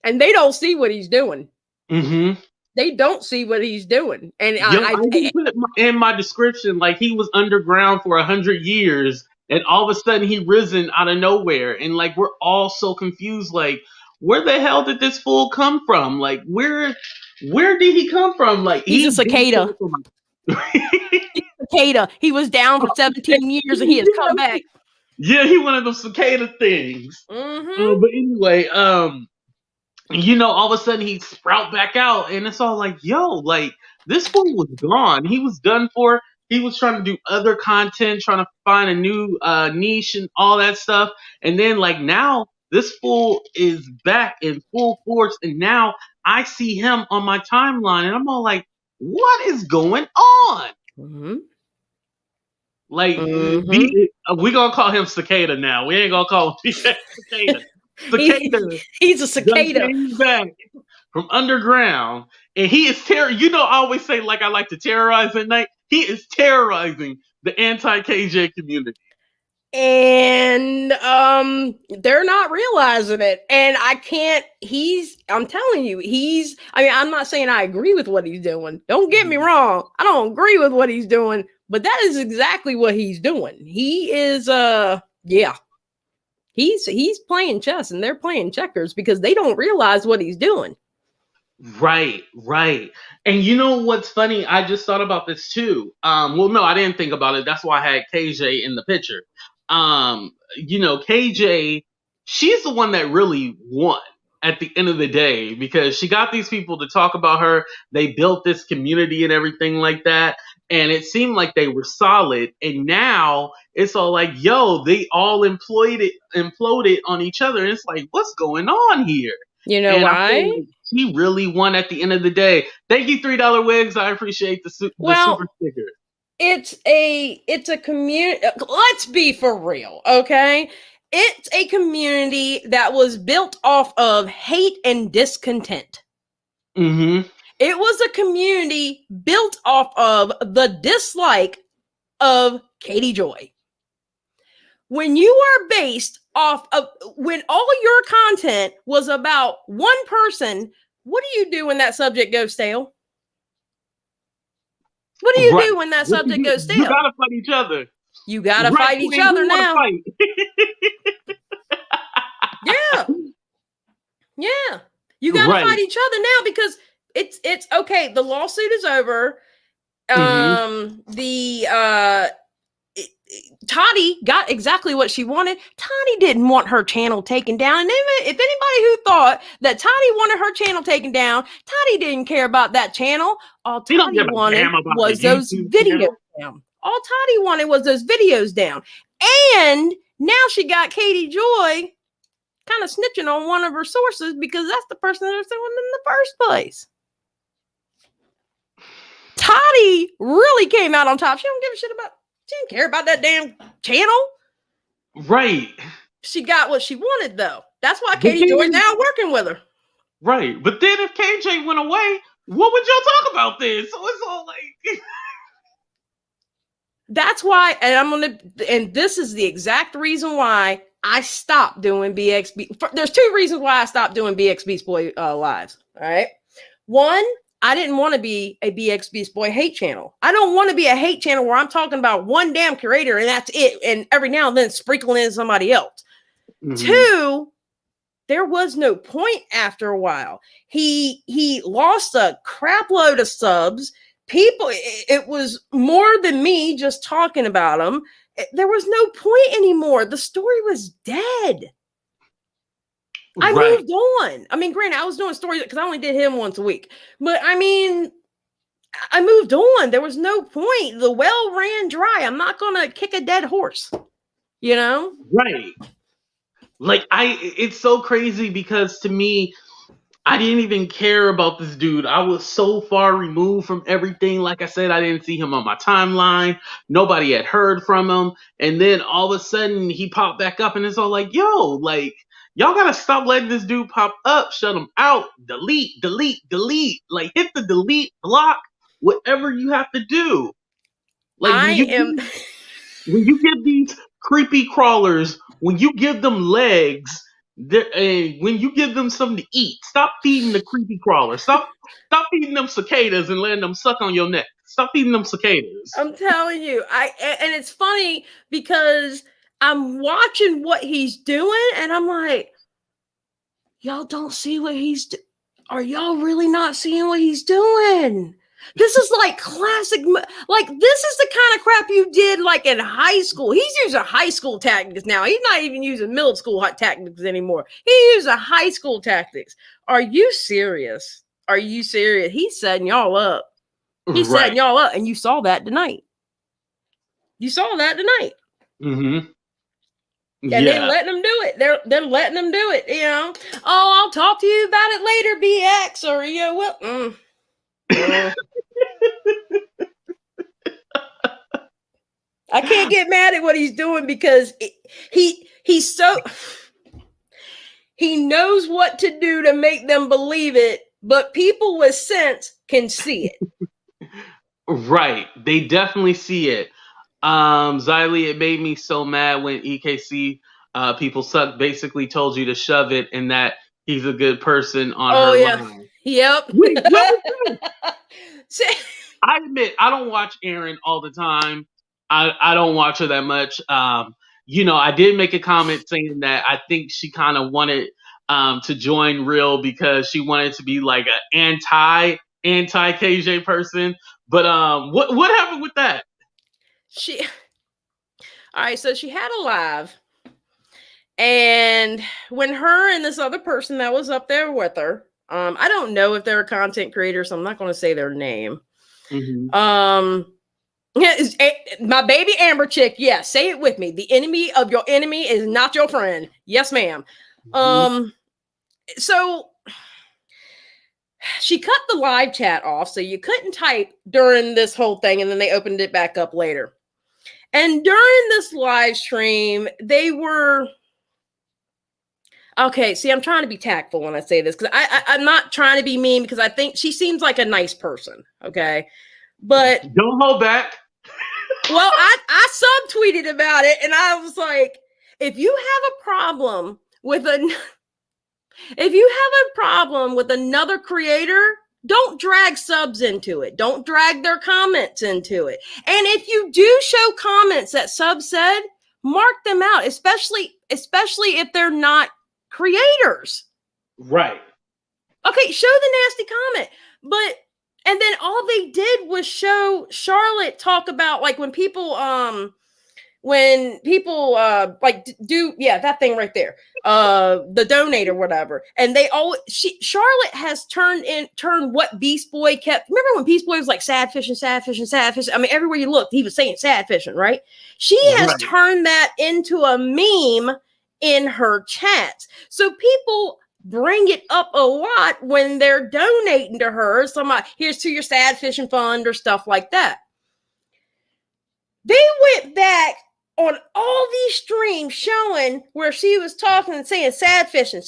And they don't see what he's doing. Mm-hmm. They don't see what he's doing. And I put it in my description, like he was underground for 100 years, and all of a sudden he risen out of nowhere. And like, we're all so confused, like, where the hell did this fool come from? Like, where did he come from? Like, he's a cicada. Cicada. He was down for 17 years and he has come back. Yeah, he one of those cicada things. Mm-hmm. But anyway, all of a sudden he sprout back out, and it's all like, yo, like, this fool was gone. He was done for. He was trying to do other content, trying to find a new niche and all that stuff. And then, like, now this fool is back in full force, and now I see him on my timeline, and I'm all like, what is going on? Mm-hmm. Like, we gonna call him Cicada now. We ain't gonna call him Cicada. Cicada He's a done cicada. came back from underground, and he is You know, I always say like I like to terrorize at night. He is terrorizing the anti-KJ community. And they're not realizing it. And I'm telling you, I'm not saying I agree with what he's doing. Don't get me wrong. I don't agree with what he's doing, but that is exactly what he's doing. He is he's playing chess and they're playing checkers because they don't realize what he's doing. Right. And you know what's funny? I just thought about this too. Well, no, I didn't think about it. That's why I had KJ in the picture. You know, KJ, she's the one that really won at the end of the day because she got these people to talk about her. They built this community and everything like that. And it seemed like they were solid. And now it's all like, yo, they all imploded on each other. And it's like, what's going on here? You know and why? I feel like he really won at the end of the day. Thank you, $3 wigs. I appreciate the super sticker. It's a community. Let's be for real, okay? It's a community that was built off of hate and discontent. Mm-hmm. It was a community built off of the dislike of katiejoy. When you are based off of, when all your content was about one person, what do you do when that subject goes stale? What do you do when that subject goes stale? You gotta fight each other. You gotta fight each other now. Yeah. You gotta fight each other now because it's okay. The lawsuit is over. Toddy got exactly what she wanted. Toddy didn't want her channel taken down. And if anybody who thought that Toddy wanted her channel taken down, Toddy didn't care about that channel. All Toddy wanted was those videos down. All Toddy wanted was those videos down. And now she got katiejoy kind of snitching on one of her sources because that's the person that was doing it in the first place. Toddy really came out on top. She don't give a shit about. She didn't care about that damn channel. Right. She got what she wanted, though. That's why katiejoy's now working with her. Right. But then if KJ went away, what would y'all talk about this? So it's all like... That's why, and this is the exact reason why I stopped doing BXB. There's two reasons why I stopped doing Bxbeastboy lives. All right. One, I didn't want to be a Bxbeastboy hate channel. I don't want to be a hate channel where I'm talking about one damn curator and that's it. And every now and then sprinkling in somebody else. Mm-hmm. Two, there was no point after a while. He lost a crap load of subs. People, it was more than me just talking about him. There was no point anymore. The story was dead. I moved on. I mean, granted, I was doing stories because I only did him once a week. But I mean, I moved on. There was no point. The well ran dry. I'm not going to kick a dead horse. You know? Right. Like, it's so crazy because to me, I didn't even care about this dude. I was so far removed from everything. Like I said, I didn't see him on my timeline. Nobody had heard from him. And then all of a sudden he popped back up and it's all like, yo, like, y'all gotta stop letting this dude pop up, shut him out, delete. Like, hit the delete, block, whatever you have to do. Like, when you give these creepy crawlers, when you give them legs, when you give them something to eat, stop feeding the creepy crawlers. Stop feeding them cicadas and letting them suck on your neck. Stop feeding them cicadas. I'm telling you, and it's funny because I'm watching what he's doing and I'm like, y'all don't see what he's doing. Are y'all really not seeing what he's doing? This is like classic. Like, this is the kind of crap you did like in high school. He's using high school tactics now. He's not even using middle school tactics anymore. He uses high school tactics. Are you serious? Are you serious? He's setting y'all up. He's setting y'all up. And you saw that tonight. Mm-hmm. And they're letting them do it. They're letting them do it. You know, oh, I'll talk to you about it later, BX, or you know what? I can't get mad at what he's doing because he's so he knows what to do to make them believe it, but people with sense can see it. Right. They definitely see it. Xylie, it made me so mad when EKC people suck basically told you to shove it and that he's a good person on her line. Yep. Wait, what was that? I admit I don't watch Aaron all the time. I don't watch her that much. I did make a comment saying that I think she kind of wanted to join Real because she wanted to be like an anti KJ person. But what happened with that? All right, so she had a live, and when her and this other person that was up there with her, I don't know if they're a content creator, so I'm not going to say their name. Mm-hmm. My baby Amber chick, yeah, say it with me. The enemy of your enemy is not your friend. Yes, ma'am. Mm-hmm. So she cut the live chat off, so you couldn't type during this whole thing, and then they opened it back up later. And during this live stream, they were okay. See, I'm trying to be tactful when I say this because I'm not trying to be mean because I think she seems like a nice person. Okay, but don't hold back. Well, I subtweeted about it, and I was like, if you have a problem with another creator, don't drag subs into it. Don't drag their comments into it. And if you do show comments that subs said, mark them out, especially if they're not creators. Right. Okay, show the nasty comment. And then all they did was show Charlotte talk about like when people like do that thing right there, the donate or whatever, and Charlotte has turned what Beastboy kept. Remember when Beastboy was like sad fishing? I mean, everywhere you looked, he was saying sad fishing, right? She has turned that into a meme in her chats, so people bring it up a lot when they're donating to her. Somebody, here's to your sad fishing fund or stuff like that. They went back on all these streams showing where she was talking and saying sad fishing,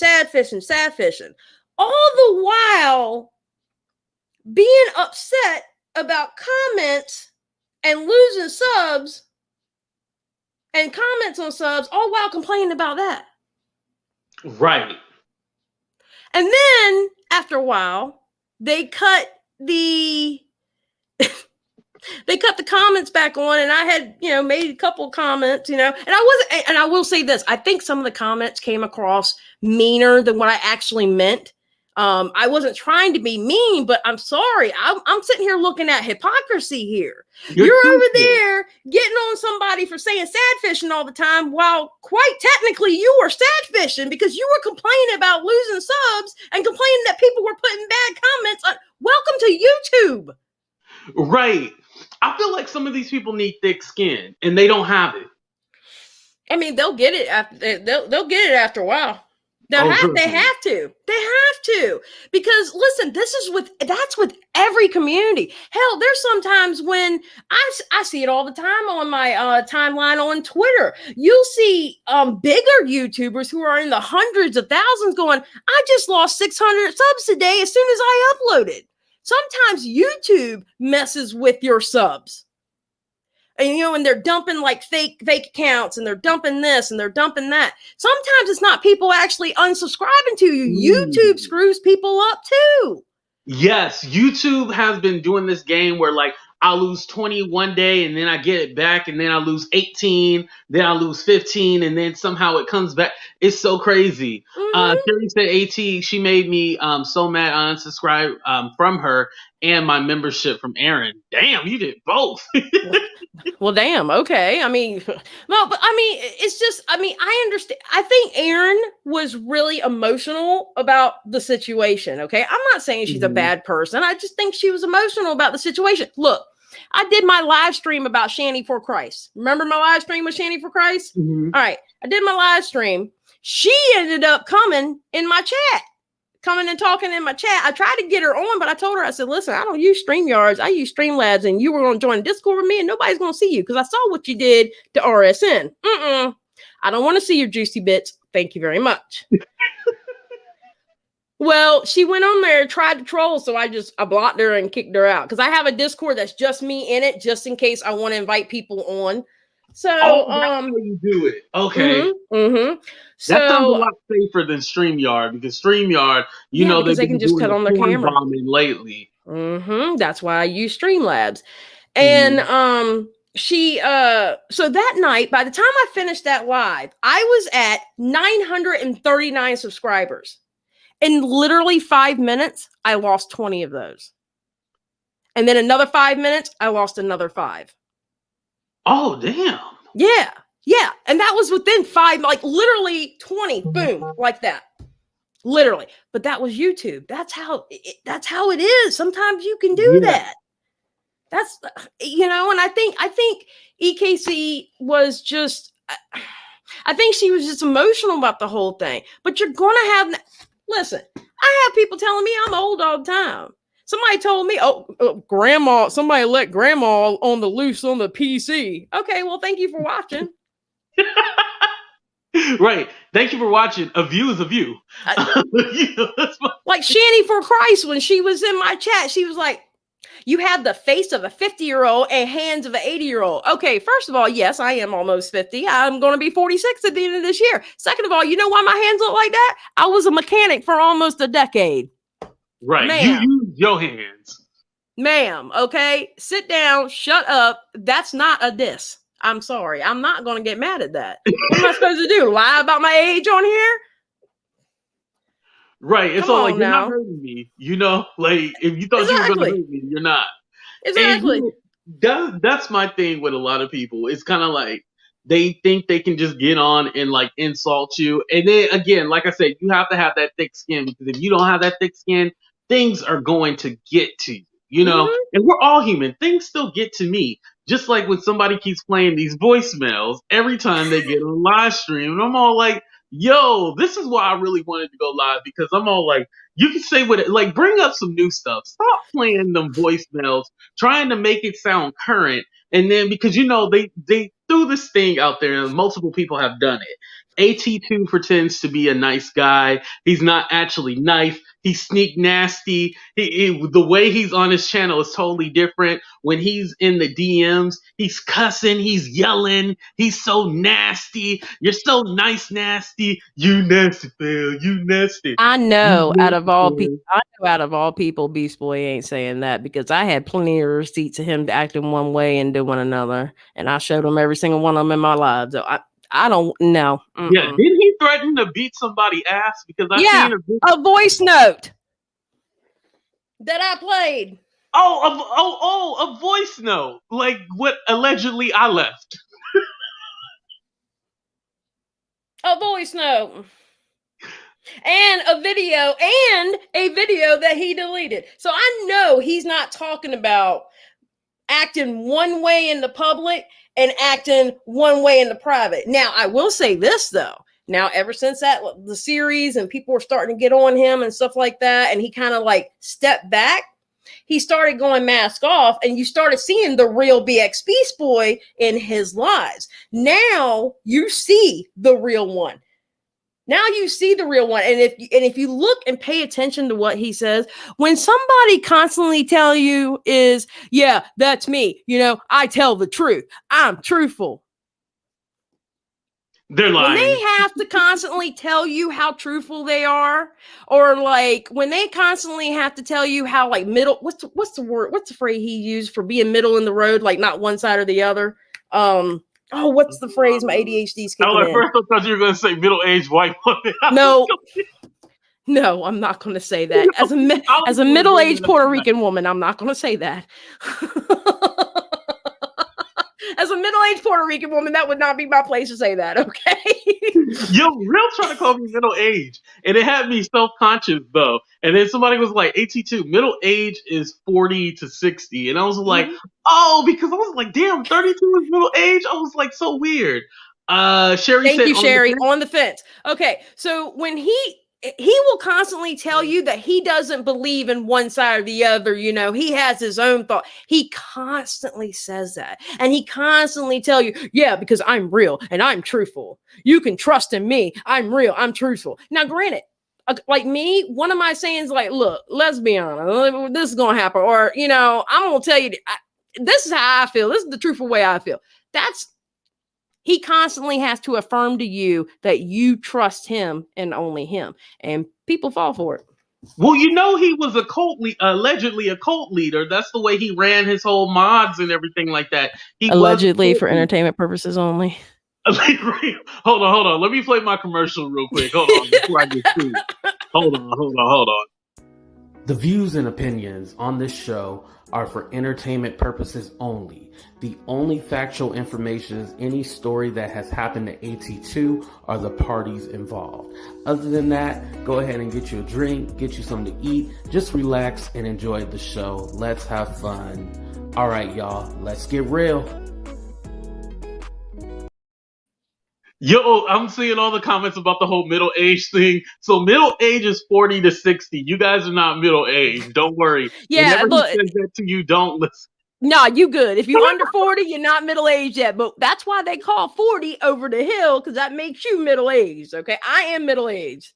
all the while being upset about comments and losing subs and comments on subs, all while complaining about that. Right. And then after a while, they cut the comments back on, and I had, made a couple comments, and I will say this. I think some of the comments came across meaner than what I actually meant. I wasn't trying to be mean, but I'm sorry. I'm sitting here looking at hypocrisy here. You're over there getting on somebody for saying sad fishing all the time, while quite technically you were sad fishing because you were complaining about losing subs and complaining that people were putting bad comments on. Welcome to YouTube. Right. I feel like some of these people need thick skin and they don't have it. I mean, they'll get it after they'll get it after a while. They have to, because listen, that's with every community. Hell, there's sometimes when I see it all the time on my timeline on Twitter. You'll see bigger YouTubers who are in the hundreds of thousands going, I just lost 600 subs today as soon as I uploaded. Sometimes YouTube messes with your subs. And they're dumping like fake accounts, and they're dumping this and they're dumping that. Sometimes it's not people actually unsubscribing to you. YouTube screws people up too. Yes, YouTube has been doing this game where like I'll lose 20 one day and then I get it back, and then I lose 18, then I lose 15, and then somehow it comes back. It's so crazy. Sherry said AT, she made me so mad I unsubscribed from her and my membership from Aaron. Damn, you did both. Well, damn. Okay. I mean, no, but I mean, it's just, I understand. I think Aaron was really emotional about the situation. Okay. I'm not saying she's a bad person. I just think she was emotional about the situation. Look, I did my live stream about Shanny for Christ. Remember my live stream with Shanny for Christ? All right. I did my live stream. She ended up coming in my chat coming and talking in my chat. I tried to get her on, but I told her, I said, listen, I don't use StreamYards. I use Streamlabs, and you were going to join Discord with me, and nobody's going to see you because I saw what you did to RSN. I don't want to see your juicy bits. Thank you very much. Well, she went on there, tried to troll, so I blocked her and kicked her out because I have a Discord that's just me in it, just in case I want to invite people on. So, that's how you do it. Okay. So that sounds a lot safer than StreamYard because StreamYard, you know, because they can just cut on their camera. Bombing lately. That's why I use Streamlabs, and so that night, by the time I finished that live, I was at 939 subscribers. In literally 5 minutes, I lost 20 of those. And then another 5 minutes, I lost another 5. Oh, damn. Yeah. Yeah. And that was within 5, like literally 20, boom, like that. Literally. But that was YouTube. That's how it is. Sometimes you can do that. That's, you know, and I think EKC was just, I think she was just emotional about the whole thing. But you're going to have, listen, I have people telling me I'm old all the time. Somebody told me, grandma, somebody let grandma on the loose on the PC. Okay, well, thank you for watching. Right. Thank you for watching. A view is a view. Like Shanny for Christ, when she was in my chat, she was like, you have the face of a 50-year-old and hands of an 80-year-old. Okay, first of all, yes, I am almost 50. I'm going to be 46 at the end of this year. Second of all, you know why my hands look like that? I was a mechanic for almost a decade. Right. Ma'am. You use your hands. Ma'am, okay? Sit down, shut up. That's not a diss. I'm sorry. I'm not going to get mad at that. What am I supposed to do? Lie about my age on here? Right. It's all like, you're not hurting me. You know, like, if you thought you were going to hurt me, you're not. Exactly. And, you know, that's my thing with a lot of people. It's kind of like, they think they can just get on and like insult you. And then again, like I said, you have to have that thick skin, because if you don't have that thick skin, things are going to get to you, you know? And we're all human. Things still get to me. Just like when somebody keeps playing these voicemails every time they get on a live stream. And I'm all like, yo, this is why I really wanted to go live, because I'm all like, you can say what it, like, bring up some new stuff. Stop playing them voicemails, trying to make it sound current. And then, because, you know, they threw this thing out there and multiple people have done it. AT2 pretends to be a nice guy. He's not actually nice. He's sneak nasty. The way he's on his channel is totally different. When he's in the DMs, he's cussing, he's yelling, he's so nasty. You're so nice, nasty. You nasty, Phil. You nasty. I know out of all people, Beast Boy ain't saying that, because I had plenty of receipts of him acting one way and doing another, and I showed him every single one of them in my live. So I don't know. Yeah, didn't he threaten to beat somebody's ass? Because I seen a voice note that I played. A voice note, like what allegedly I left. A voice note. And a video that he deleted. So I know he's not talking about acting one way in the public and acting one way in the private. Now, I will say this, though. Now, ever since the series and people were starting to get on him and stuff like that, and he kind of like stepped back, he started going mask off, and you started seeing the real Bxbeastboy in his lives. Now you see the real one. Now you see the real one. And if you look and pay attention to what he says, when somebody constantly tell you is, yeah, that's me, you know, I tell the truth, I'm truthful. They're lying. When they have to constantly tell you how truthful they are, or like when they constantly have to tell you how like middle, what's the word? What's the phrase he used for being middle in the road, like not one side or the other? Oh, what's the phrase? My ADHD's kicking in. First I thought you were going to say middle-aged white woman. No, I'm not going to say that. As a middle-aged Puerto Rican woman, I'm not going to say that. As a middle-aged Puerto Rican woman, that would not be my place to say that, okay? Yo, Real trying to call me middle-aged, and it had me self-conscious, though. And then somebody was like, AT2, middle age is 40 to 60. And I was like, oh, because I was like, damn, 32 is middle age? I was like, so weird. Sherry Thank you, Sherry, on the fence. Okay, so when he he will constantly tell you that he doesn't believe in one side or the other. You know, he has his own thought. He constantly says that. And he constantly tell you, yeah, because I'm real and I'm truthful. You can trust in me. I'm real. I'm truthful. Now, granted, like me, one of my sayings, like, look, let's be honest, this is going to happen. Or, you know, I'm going to tell you, this is how I feel. This is the truthful way I feel. He constantly has to affirm to you that you trust him and only him. And people fall for it. Well, you know, he was allegedly a cult leader. That's the way he ran his whole mods and everything like that. He allegedly for entertainment purposes only. Hold on. Let me play my commercial real quick. Hold on before I get sued. Hold on. The views and opinions on this show are for entertainment purposes only. The only factual information is any story that has happened to AT2 or the parties involved. Other than that, go ahead and get you a drink, get you something to eat, just relax and enjoy the show. Let's have fun. All right, y'all, let's get real. Yo, I'm seeing all the comments about the whole middle age thing. So middle age is 40 to 60. You guys are not middle age. Don't worry. Yeah, whenever he says that to you, don't listen. No, you good. If you're under 40, you're not middle-aged yet. But that's why they call 40 over the hill, because that makes you middle-aged. Okay, I am middle-aged.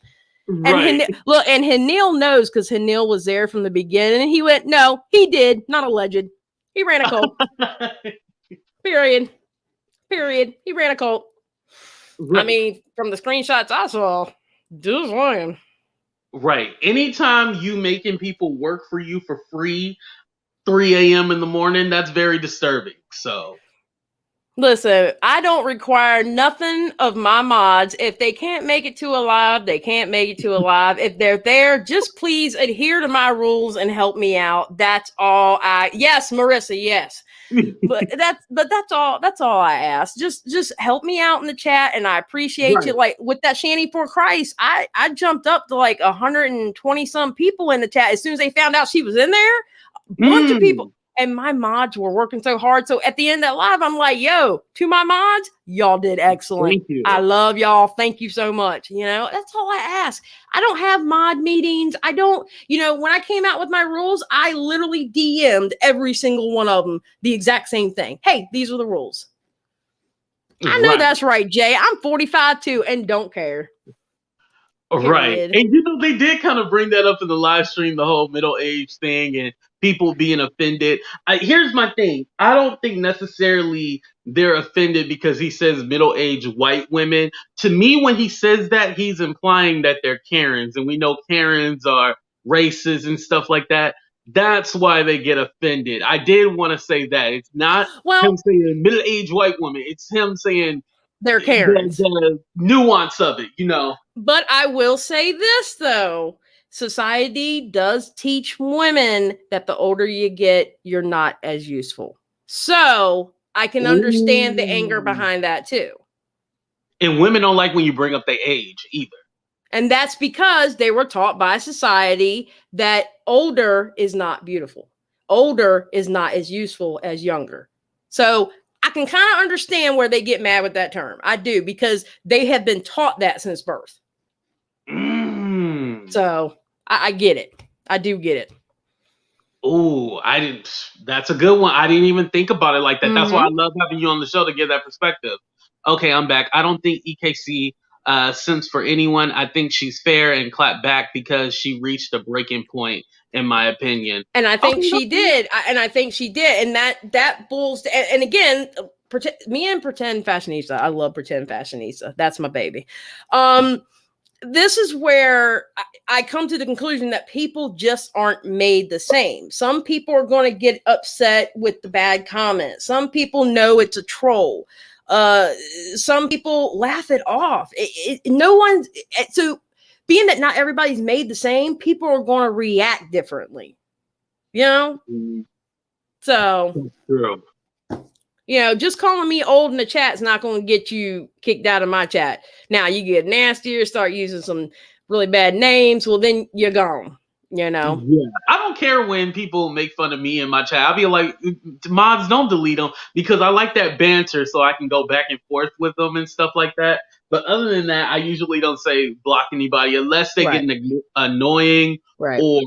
Right. And Hanil knows, because Hanil was there from the beginning. And he went, no, he did, not alleged. He ran a cult. Period. He ran a cult. Right. I mean, from the screenshots I saw, just lying. Right. Anytime you making people work for you for free, 3 a.m. in the morning, that's very disturbing. So, listen, I don't require nothing of my mods. If they can't make it to a live, they can't make it to a live. If they're there, just please adhere to my rules and help me out. That's all yes, Marissa, yes. but that's all I ask. Just help me out in the chat, and I appreciate you. Like with that Shanny for Christ, I jumped up to like 120 some people in the chat as soon as they found out she was in there. Bunch of people, and my mods were working so hard. So at the end of that live, I'm like, yo, to my mods, y'all did excellent. Thank you. I love y'all. Thank you so much. You know, that's all I ask. I don't have mod meetings. I don't, you know, when I came out with my rules, I literally DM'd every single one of them the exact same thing. Hey, these are the rules. I know that's right, Jay. I'm 45 too and don't care. Right. And you know, they did kind of bring that up in the live stream, the whole middle age thing and people being offended. Here's my thing. I don't think necessarily they're offended because he says middle-aged white women. To me, when he says that, he's implying that they're Karens. And we know Karens are racist and stuff like that. That's why they get offended. I did want to say that. It's not him saying middle-aged white woman. It's him saying they're Karens. The nuance of it, you know. But I will say this, though. Society does teach women that the older you get, you're not as useful. So I can understand the anger behind that, too. And women don't like when you bring up their age, either. And that's because they were taught by society that older is not beautiful. Older is not as useful as younger. So I can kind of understand where they get mad with that term. I do, because they have been taught that since birth. So I get it. I do get it. Oh, I didn't. That's a good one. I didn't even think about it like that. That's why I love having you on the show to give that perspective. Okay, I'm back. I don't think EKC simps for anyone. I think she's fair and clap back because she reached a breaking point, in my opinion. And I think she did. And that bulls. And again, me and Pretend Fashionista. I love Pretend Fashionista. That's my baby. This is where I come to the conclusion that people just aren't made the same. Some people are going to get upset with the bad comments. Some people know it's a troll. Some people laugh it off. So being that not everybody's made the same, people are going to react differently. You know? So that's true. You know, just calling me old in the chat is not going to get you kicked out of my chat. Now you get nastier, start using some really bad names. Well, then you're gone. You know? Yeah. I don't care when people make fun of me in my chat. I'll be like, mods, don't delete them because I like that banter so I can go back and forth with them and stuff like that. But other than that, I usually don't say block anybody unless they Right. get annoying Right. or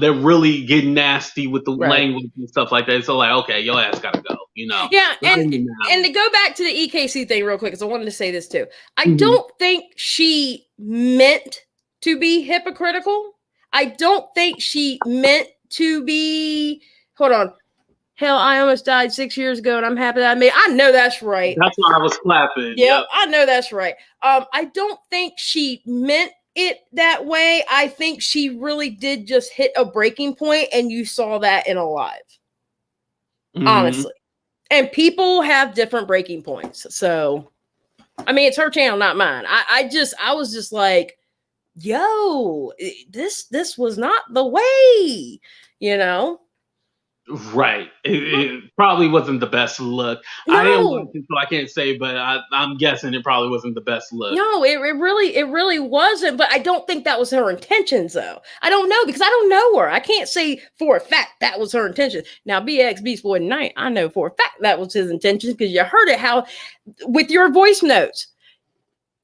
they're really getting nasty with the Right. language and stuff like that. So like, okay, your ass gotta go, you know. Yeah, But other and than that, and to go back to the EKC thing real quick, because I wanted to say this too. I Mhm. don't think she meant to be hypocritical. I don't think she meant to be. Hold on. Hell, I almost died 6 years ago, and I'm happy that I made. I know that's right. That's why I was clapping. Yep, Yep. I know that's right. I don't think she meant it that way. I think she really did just hit a breaking point, and you saw that in a live. Mhm. Honestly. And people have different breaking points. So, I mean, it's her channel, not mine. I was just like, yo, this was not the way, you know? Right. It probably wasn't the best look. I didn't watch No, it, so I can't say, but I'm guessing it probably wasn't the best look. no, it really wasn't. But I don't think that was her intentions, though. I don't know because I don't know her. I can't say for a fact that was her intention. Now, Bxbeastboy tonight, I know for a fact that was his intention because you heard it how with your voice notes.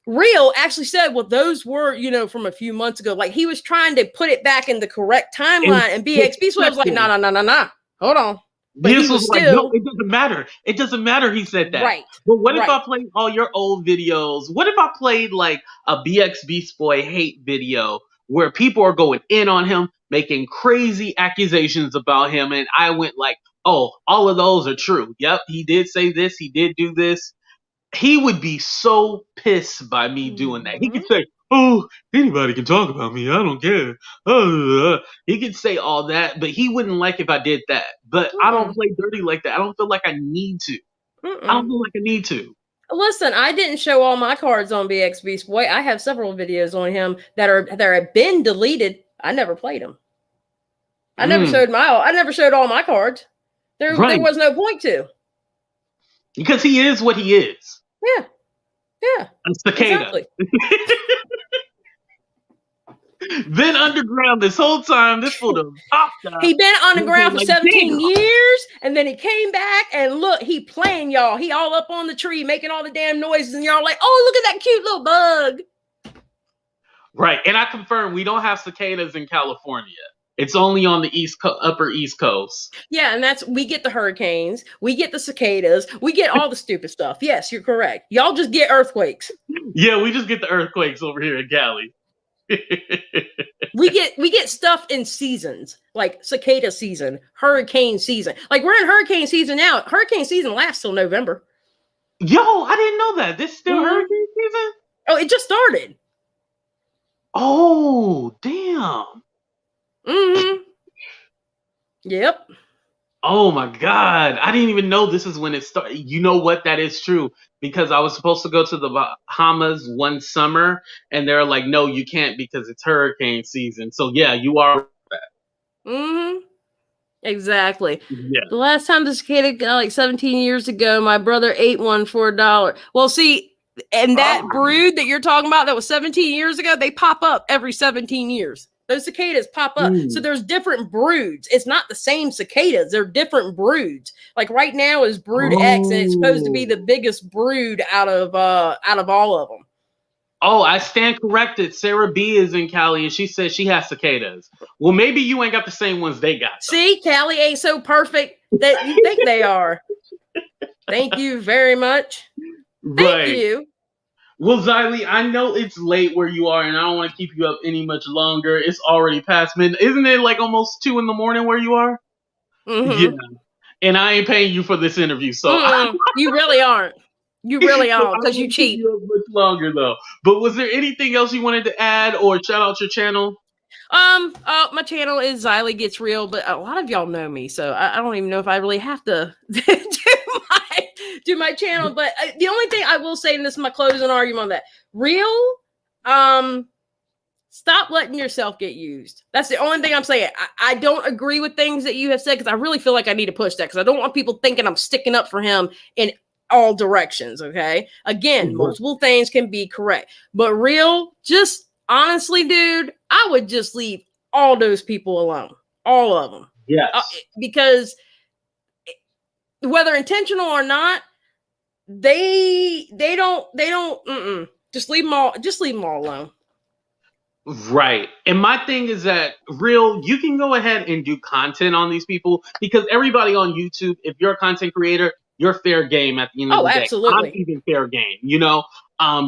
Real actually said, well, those were, from a few months ago. Like he was trying to put it back in the correct timeline, and BXB was like, no, hold on. But he was like, still, no, it doesn't matter. It doesn't matter. He said that. right. But what if Right. I played all your old videos? What if I played like a Bxbeastboy hate video where people are going in on him, making crazy accusations about him, and I went like, oh, all of those are true. Yep, he did say this. He did do this. He would be so pissed by me doing that. He could say, oh, anybody can talk about me. I don't care. He could say all that, but he wouldn't like if I did that. But I don't play dirty like that. I don't feel like I need to. I don't feel like I need to. Listen, I didn't show all my cards on Bxbeastboy. I have several videos on him that have been deleted. I never played them. I never showed all my cards. There was no point to. Because he is what he is. Yeah. Yeah. A cicada. Exactly. Been underground this whole time. This fool done popped out. He been underground for like, 17 years, and then he came back, and look, he playing y'all. He all up on the tree, making all the damn noises, and y'all like, oh, look at that cute little bug. Right, and I confirm we don't have cicadas in California. It's only on the upper East Coast. Yeah, and we get the hurricanes, we get the cicadas, we get all the stupid stuff. Yes, you're correct. Y'all just get earthquakes. Yeah, we just get the earthquakes over here in Cali. we get stuff in seasons, like cicada season, hurricane season. Like we're in hurricane season now. Hurricane season lasts till November. Yo, I didn't know that. This is still hurricane season? Oh, it just started. Oh, damn. Yep. Oh my God. I didn't even know this is when it started. You know what? That is true. Because I was supposed to go to the Bahamas one summer, and they're like, no, you can't because it's hurricane season. So yeah, you are. Exactly. Yeah. The last time the cicada got like 17 years ago, my brother ate one for $1. Well, see, and that brood that you're talking about that was 17 years ago, they pop up every 17 years. Those cicadas pop up. So there's different broods. It's not the same cicadas. They're different broods. Like right now is brood X, and it's supposed to be the biggest brood out of all of them. Oh, I stand corrected. Sarah B is in Cali, and she says she has cicadas. Well, maybe you ain't got the same ones they got. Though. See, Cali ain't so perfect that you think they are. Thank you very much. Thank you. Well, Xylie, I know it's late where you are, and I don't want to keep you up any much longer. It's already past midnight. Isn't it like almost 2 a.m. where you are? Yeah. And I ain't paying you for this interview, so you really aren't. You really aren't, because you cheat. You much longer though. But was there anything else you wanted to add or shout out your channel? My channel is Xylie Gets Real, but a lot of y'all know me, so I don't even know if I really have to do my channel. But the only thing I will say, and this is my closing argument on that, real, stop letting yourself get used. That's the only thing I'm saying. I don't agree with things that you have said, because I really feel like I need to push that, because I don't want people thinking I'm sticking up for him in all directions. Okay, again, multiple things can be correct, but real, just honestly, dude, I would just leave all those people alone, all of them. Yes, because whether intentional or not, they don't Just leave them all alone. Right. And my thing is that Real, you can go ahead and do content on these people because everybody on YouTube, if you're a content creator, you're fair game at the end of the day. Absolutely. I'm even fair game, you know?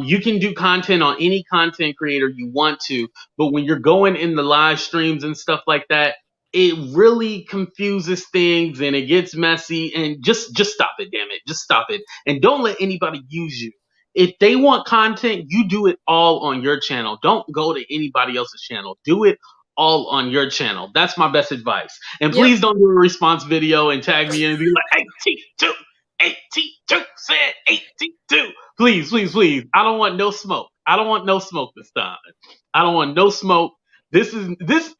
You can do content on any content creator you want to, but when you're going in the live streams and stuff like that, it really confuses things and it gets messy, and just stop it, damn it. Just stop it. And don't let anybody use you. If they want content, you do it all on your channel. Don't go to anybody else's channel. Do it all on your channel. That's my best advice. And please don't do a response video and tag me and be like, 82 said 82. Please, please, please. I don't want no smoke. I don't want no smoke this time. I don't want no smoke. This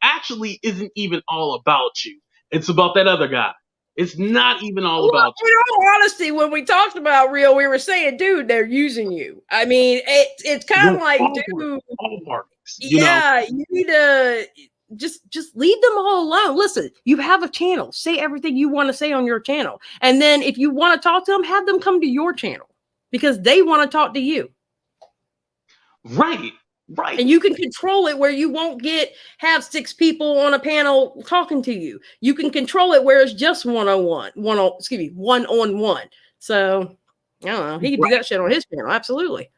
actually isn't even all about you. It's about that other guy. It's not even all about you. In all honesty, when we talked about Real, we were saying, dude, they're using you. I mean, it's kind of like, dude, all parties, you need to just leave them all alone. Listen, you have a channel. Say everything you want to say on your channel. And then if you want to talk to them, have them come to your channel because they want to talk to you. Right. Right. And you can control it where you won't have 6 people on a panel talking to you. You can control it where it's just one-on-one. So I don't know. He can do that shit on his channel. Absolutely.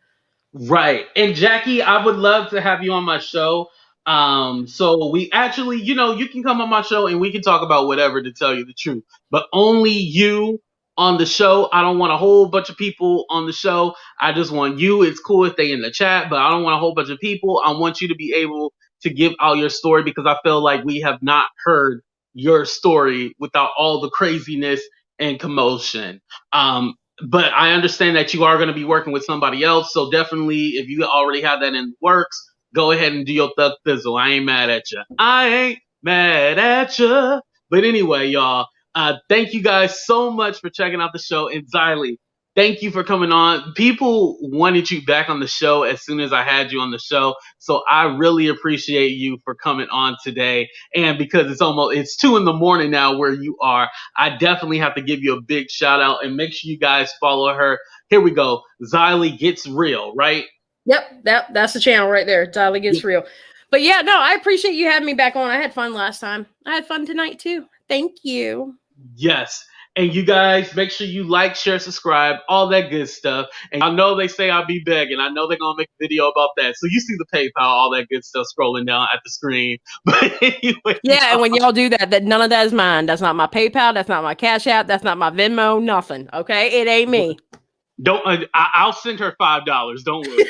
Right. And Jackie, I would love to have you on my show. So we actually, you can come on my show and we can talk about whatever, to tell you the truth, but only you on the show. I don't want a whole bunch of people on the show. I just want you. It's cool if they in the chat, but I don't want a whole bunch of people. I want you to be able to give out your story because I feel like we have not heard your story without all the craziness and commotion. But I understand that you are going to be working with somebody else. So definitely, if you already have that in the works, go ahead and do your thug thizzle. I ain't mad at you. I ain't mad at you. But anyway, y'all, thank you guys so much for checking out the show. And Xylie, thank you for coming on. People wanted you back on the show as soon as I had you on the show. So I really appreciate you for coming on today. And because it's 2 a.m. now where you are, I definitely have to give you a big shout out and make sure you guys follow her. Here we go. Xylie Gets Real, right? Yep. That's the channel right there. Xylie Gets Real. But yeah, no, I appreciate you having me back on. I had fun last time. I had fun tonight too. Thank you. Yes. And you guys, make sure you like, share, subscribe, all that good stuff. And I know they say I'll be begging. I know they're going to make a video about that. So you see the PayPal, all that good stuff scrolling down at the screen. But anyway. Yeah, and when y'all do that, none of that is mine. That's not my PayPal. That's not my Cash App. That's not my Venmo. Nothing. Okay? It ain't me. I'll send her $5. Don't worry.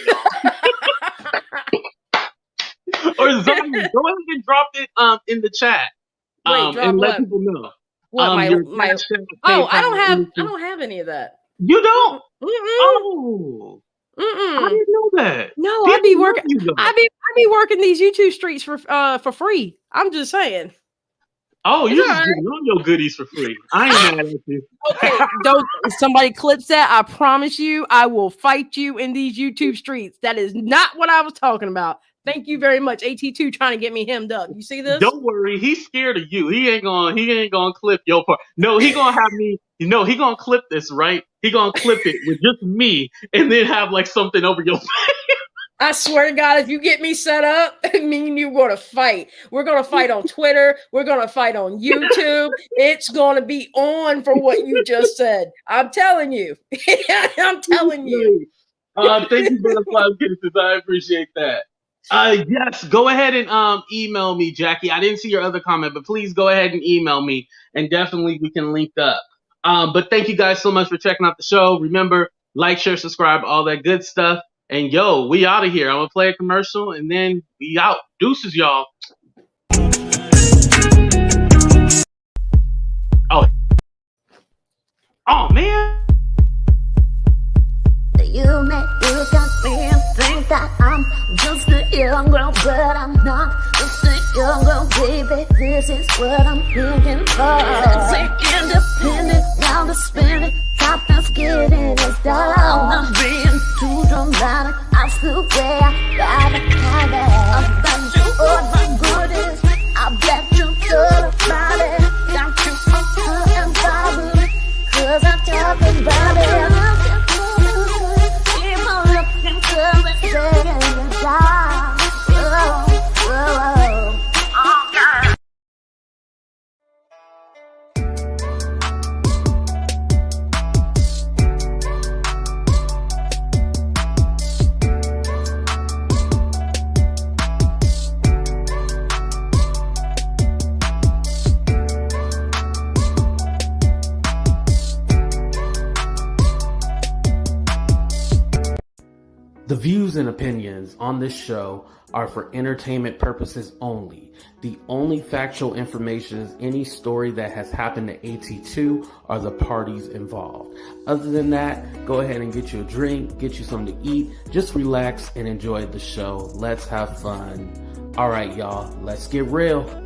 Or Xylie, go ahead and drop it in the chat. And let people know. What, I don't have any of that. You don't? Mm-mm. I didn't know that. No, I be working working these YouTube streets for free. I'm just saying. Oh, you're just getting all your goodies for free. I ain't mad at you. Okay, don't somebody clips that. I promise you, I will fight you in these YouTube streets. That is not what I was talking about. Thank you very much. AT2 trying to get me hemmed up. You see this? Don't worry, he's scared of you. He ain't gonna clip your part. No, he gonna have me. He gonna clip this, right? He gonna clip it with just me, and then have like something over your face. I swear to God, if you get me set up, me and you are gonna fight. We're gonna fight on Twitter. We're gonna fight on YouTube. It's gonna be on for what you just said. I'm telling you. I'm telling you. Thank you, Butterfly Kisses. I appreciate that. Yes, go ahead and email me, Jackie. I didn't see your other comment, but please go ahead and email me, and definitely we can link up. But thank you guys so much for checking out the show. Remember, like, share, subscribe, all that good stuff. And yo, we out of here. I'm gonna play a commercial, and then we out. Deuces, y'all. Oh man. You got me and think that I'm just a young girl, but I'm not just a young girl, baby. This is what I'm looking for. It's independent, now to spend it. Top that's getting us down. I'm not being too dramatic. I still way I gotta have it. I bet you all the goodies. I bet you good about it. Got you up and bobbing, 'cause I'm talking about it. Keep on looking good. The views and opinions on this show are for entertainment purposes only. The only factual information is any story that has happened to AT2 or the parties involved. Other than that, go ahead and get you a drink, get you something to eat, just relax and enjoy the show. Let's have fun. All right, y'all, let's get real.